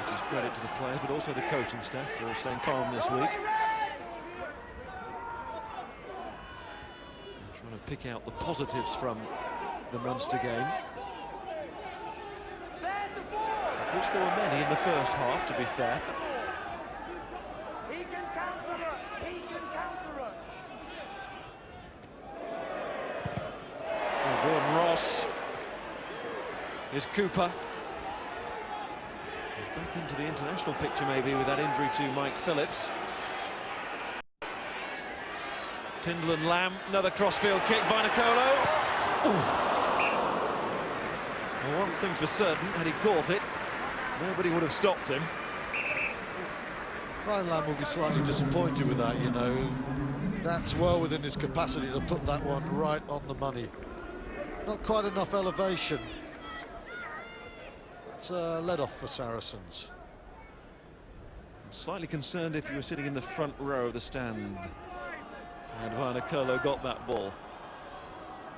Which is credit to the players, but also the coaching staff for staying calm this week. And trying to pick out the positives from the Munster game. Of which there were many in the first half, to be fair. He can counter it. He can counter it. Oh, Gordon Ross. Here's Cooper. He's back into the international picture maybe with that injury to Mike Phillips. Tyndall and Lamb, another crossfield kick, Vainikolo. Well, one thing for certain, had he caught it, nobody would have stopped him. Brian Lamb will be slightly disappointed with that, you know. That's well within his capacity to put that one right on the money. Not quite enough elevation. That's a let-off for Saracens. Slightly concerned if you were sitting in the front row of the stand and Vainikolo got that ball.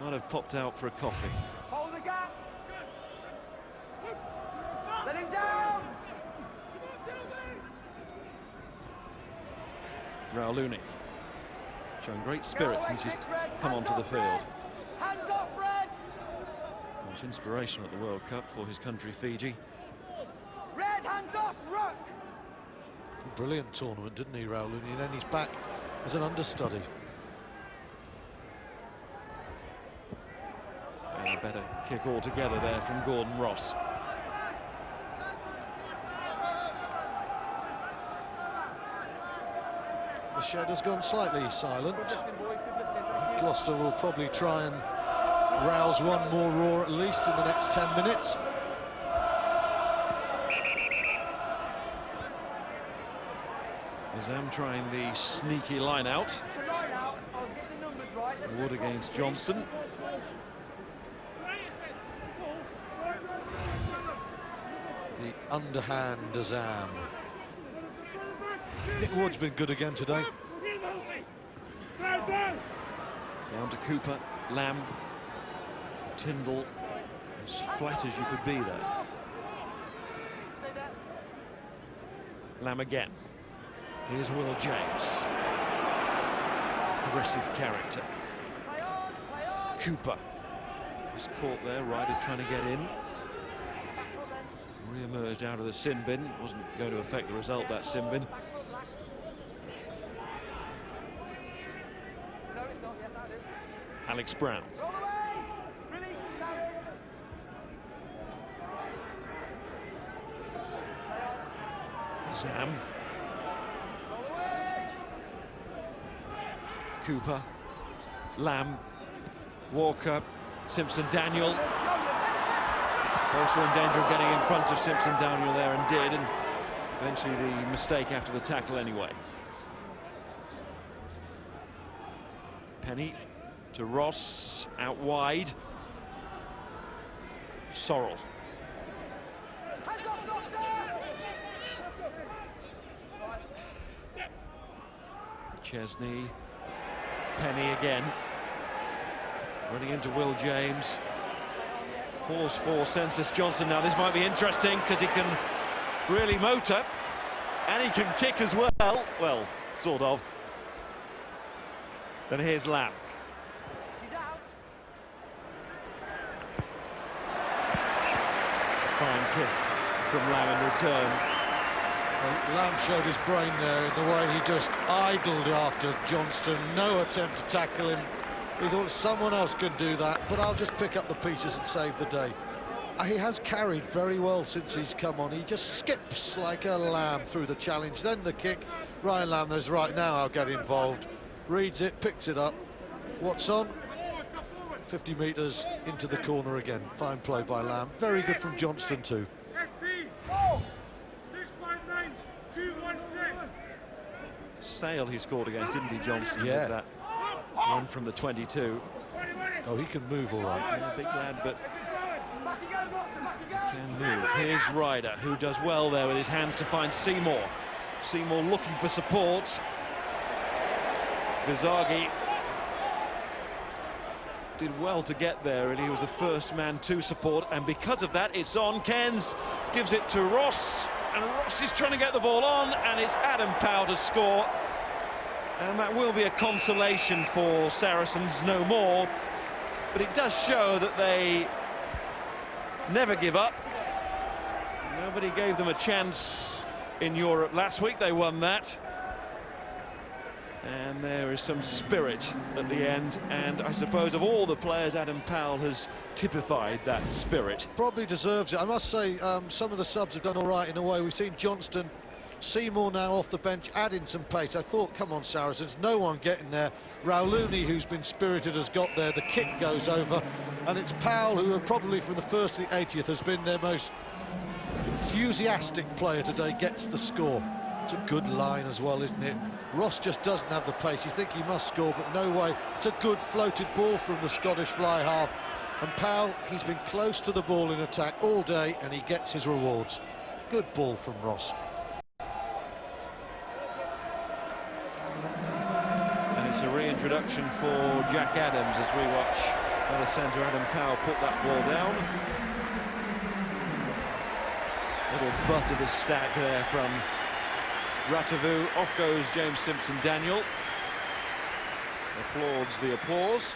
Might have popped out for a coffee. Hold the gap. Let him down. Rauluni showing great spirit since he's come onto the field. Hands off, Red. It was inspirational at the World Cup for his country, Fiji. Red, hands off, Rook. Brilliant tournament, didn't he, Rauluni? And then he's back as an understudy. And a better kick altogether there from Gordon Ross. The shed has gone slightly silent. Good listening, boys. Good listening. Thank you. Gloucester will probably try and rouse one more roar at least in the next 10 minutes. Zam trying the sneaky line out. To line out. I was getting the numbers right. Let's Wood take it. against Johnston. The underhand Azam. Nick Wood's been good again today. Down to Cooper, Lamb, Tyndall, as flat as you could be there. Stay there. Lamb again. Here's Will James. Aggressive character. Play on. Play on. Cooper. Just caught there, Ryder trying to get in. Back foot then. Re-emerged out of the sin bin. Wasn't going to affect the result, that sin bin. Back foot, relax. No, it's not yet. That is. Alex Brown. Roll away. Release the Saracens. Play on. Zam. Roll away. Cooper. Lamb. Walker. Simpson Daniel. Also in danger of getting in front of Simpson Daniel there, and did, and eventually the mistake after the tackle anyway. Penny to Ross, out wide. Sorrell. Chesney. Penny again. Running into Will James. Falls for Census Johnson. Now this might be interesting because he can really motor and he can kick as well. Well, sort of. And here's Lamb. He's out. Fine kick from Lamb in return. Well, Lamb showed his brain there in the way he just idled after Johnston. No attempt to tackle him. He thought someone else could do that, but I'll just pick up the pieces and save the day. He has carried very well since he's come on. He just skips like a lamb through the challenge. Then the kick. Ryan Lamb knows right now I'll get involved. Reads it, picks it up. What's on? 50 metres into the corner again. Fine play by Lamb. Very good from Johnston too. Sale he scored against, didn't he, Johnston? Yeah. With that one from the 22. Oh, he can move all right. Yeah, big lad, but he can move. Here's Ryder, who does well there with his hands to find Seymour. Seymour looking for support. Vizagi did well to get there, and he was the first man to support, and because of that, it's on. Kens gives it to Ross, and Ross is trying to get the ball on, and it's Adam Powell to score. And that will be a consolation for Saracens, no more. But it does show that they never give up. Nobody gave them a chance in Europe last week. They won that. And there is some spirit at the end. And I suppose of all the players, Adam Powell has typified that spirit. Probably deserves it. I must say, some of the subs have done all right in a way. We've seen Johnston, Seymour now off the bench, adding some pace. I thought, come on, Saracens, no one getting there. Rauluni, who's been spirited, has got there. The kick goes over, and it's Powell, who probably from the first to the 80th has been their most enthusiastic player today, gets the score. It's a good line as well, isn't it? Ross just doesn't have the pace. You think he must score, but no way. It's a good floated ball from the Scottish fly half. And Powell, he's been close to the ball in attack all day, and he gets his rewards. Good ball from Ross. And it's a reintroduction for Jack Adams as we watch other centre Adam Powell put that ball down. Little butt of the stack there from Ratavu. Off goes James Simpson-Daniel. Applauds the applause.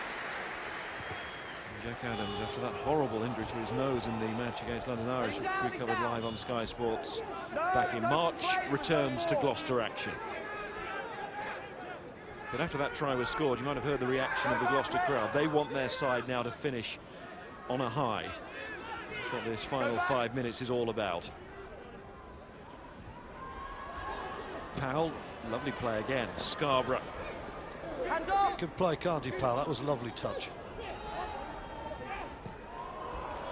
And Jack Adams, after that horrible injury to his nose in the match against London Irish, which we covered live on Sky Sports back in March, returns to Gloucester action. But after that try was scored, you might have heard the reaction of the Gloucester crowd. They want their side now to finish on a high. That's what this final 5 minutes is all about. Powell, lovely play again. Scarborough. Hands off. Can play, can't he, Powell? That was a lovely touch.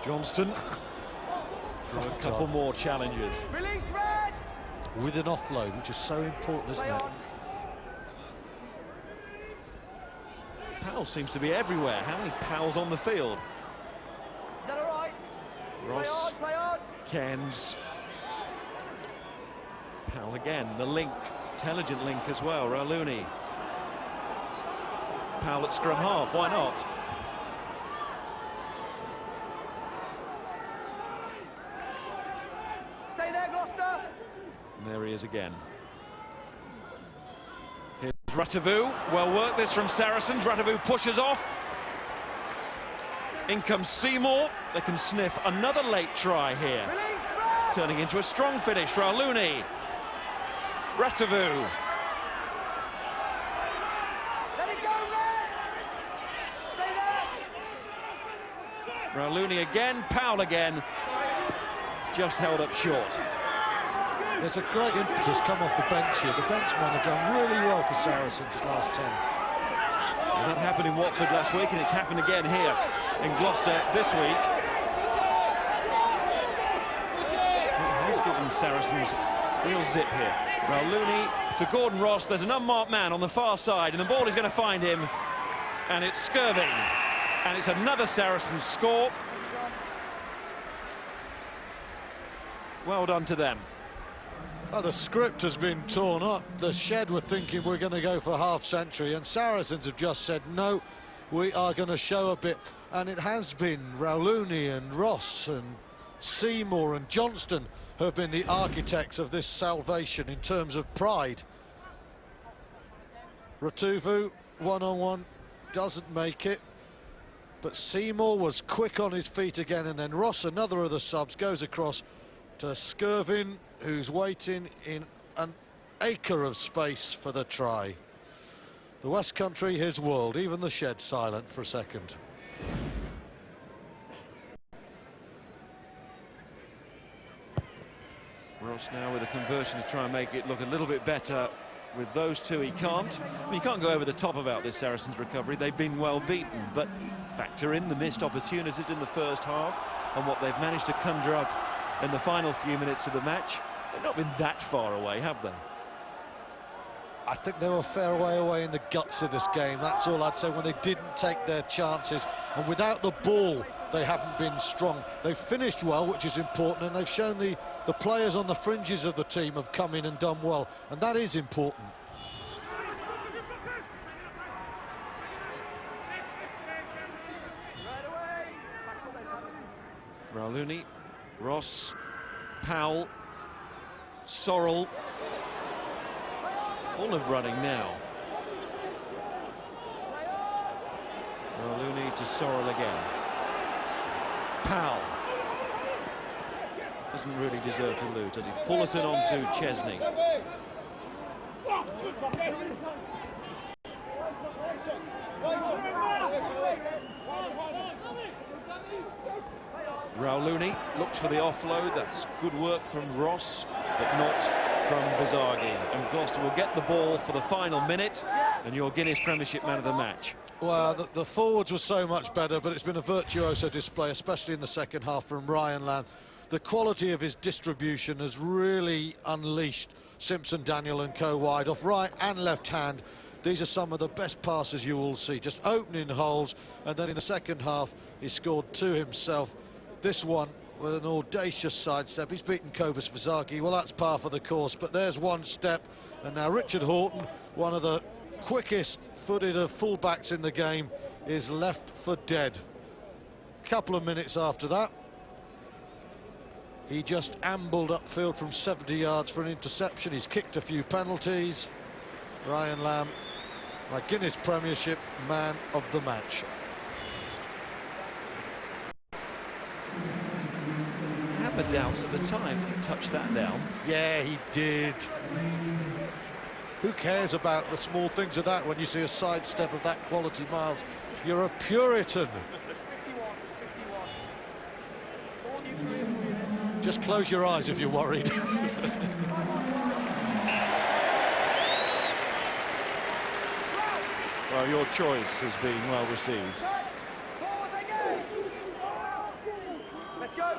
Johnston for a couple more challenges. Release Reds. With an offload, which is so important, isn't it? Powell seems to be everywhere. How many Powells on the field? Is that all right? Ross, Play on. Kens. Powell again, the link, intelligent link as well, Rauluni. Powell at scrum half, why not? Stay there, Gloucester. And there he is again. Here's Ratavu, well worked this from Saracens. Ratavu pushes off. In comes Seymour. They can sniff another late try here. Release Reds. Turning into a strong finish, Rauluni. Ratavu. Let it go, Reds. Stay there. Rauluni again, Powell again. Just held up short. There's a great impetus come off the bench here. The benchman have done really well for Saracens last 10. Well, that happened in Watford last week, and it's happened again here in Gloucester this week. It has given Saracens real zip here. Rauluni to Gordon Ross. There's an unmarked man on the far side, and the ball is going to find him. and it's Skirving. And it's another Saracens score. Well done to them. Oh, the script has been torn up. The Shed were thinking we're going to go for a half-century, and Saracens have just said, no, we are going to show a bit. And it has been Rauluni and Ross and Seymour and Johnston who have been the architects of this salvation in terms of pride. Ratuvu, one-on-one, doesn't make it. But Seymour was quick on his feet again, and then Ross, another of the subs, goes across to Skirvin, who's waiting in an acre of space for the try. The West Country, his world, even the Shed silent for a second. Ross now with a conversion to try and make it look a little bit better. With those two, he can't. I mean, you can't go over the top about this Saracens recovery. They've been well beaten, but factor in the missed opportunities in the first half and what they've managed to conjure up in the final few minutes of the match. They've not been that far away, have they? I think they were a fair way away in the guts of this game. That's all I'd say, when they didn't take their chances. And without the ball, they haven't been strong. They've finished well, which is important, and they've shown the players on the fringes of the team have come in and done well, and that is important. Rauluni, Ross, Powell, Sorrell, full of running now. Rauluni to Sorrell again. Powell doesn't really deserve to lose, does he? Fullerton on to Chesney. Rauluni looks for the offload. That's good work from Ross, but not from Visagi. And Gloucester will get the ball for the final minute, and your Guinness Premiership man of the match. Well, the forwards were so much better, but it's been a virtuoso display, especially in the second half from Ryan Lamb. The quality of his distribution has really unleashed Simpson, Daniel and co wide off right and left hand. These are some of the best passes you will see, just opening holes, and then in the second half he scored two himself. This one with an audacious sidestep. He's beaten Kobus Visagi. Well, that's par for the course, but there's one step, and now Richard Horton, one of the quickest footed of fullbacks in the game, is left for dead. Couple of minutes after that, he just ambled upfield from 70 yards for an interception. He's kicked a few penalties. Ryan Lamb, my Guinness Premiership man of the match. I had my doubts at the time. He touched that down. Yeah, he did. Who cares about the small things of that when you see a sidestep of that quality, Miles? You're a Puritan. 51. Just close your eyes if you're worried. Well, your choice has been well received. Let's go.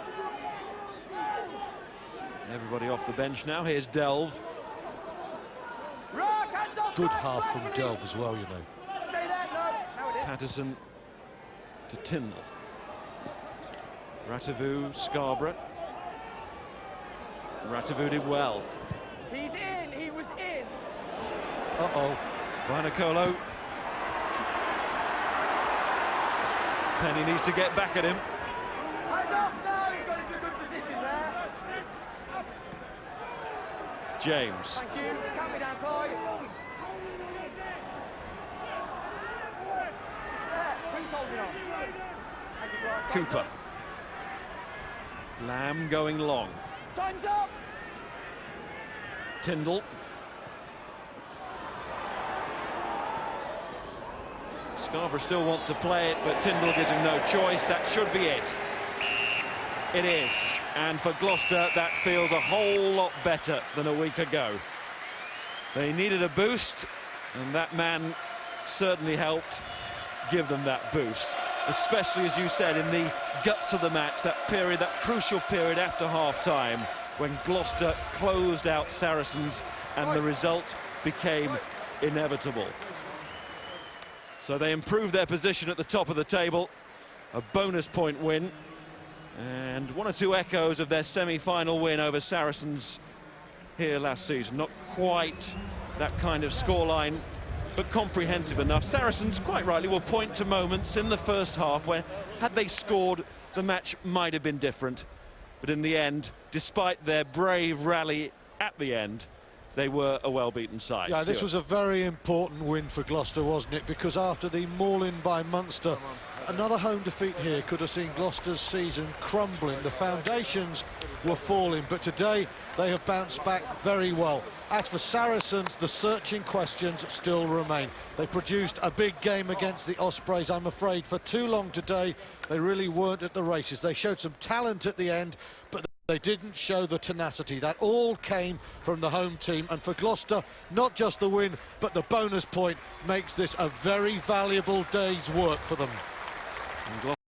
Everybody off the bench now. Here's Delve. Good half from Delve as well, you know. Stay there. No, it is. Patterson to Tyndall. Ratavu, Scarborough. Ratavu did well. He's in. He was in. Uh-oh. Vainikolo. Penny needs to get back at him. Hands off. No, he's got into a good position there. James. Thank you. Calm me down, Clive. It's there. Who's holding on? Thank you, Clive. Cooper. Lamb going long. Time's up. Tyndall. Scarborough still wants to play it, but Tyndall gives him no choice. That should be it. It is. And for Gloucester, that feels a whole lot better than a week ago. They needed a boost, and that man certainly helped give them that boost. Especially, as you said, in the guts of the match, that period, that crucial period after half-time, when Gloucester closed out Saracens and the result became inevitable. So they improve their position at the top of the table. A bonus point win. And one or two echoes of their semi-final win over Saracens here last season. Not quite that kind of scoreline, but comprehensive enough. Saracens, quite rightly, will point to moments in the first half where, had they scored, the match might have been different. But in the end, despite their brave rally at the end, they were a well-beaten side. Yeah, this was a very important win for Gloucester, wasn't it? Because after the maul-in by Munster, another home defeat here could have seen Gloucester's season crumbling. The foundations were falling, but today they have bounced back very well. As for Saracens, the searching questions still remain. They produced a big game against the Ospreys. I'm afraid for too long today, they really weren't at the races. They showed some talent at the end, but they didn't show the tenacity. That all came from the home team, and for Gloucester, not just the win, but the bonus point makes this a very valuable day's work for them.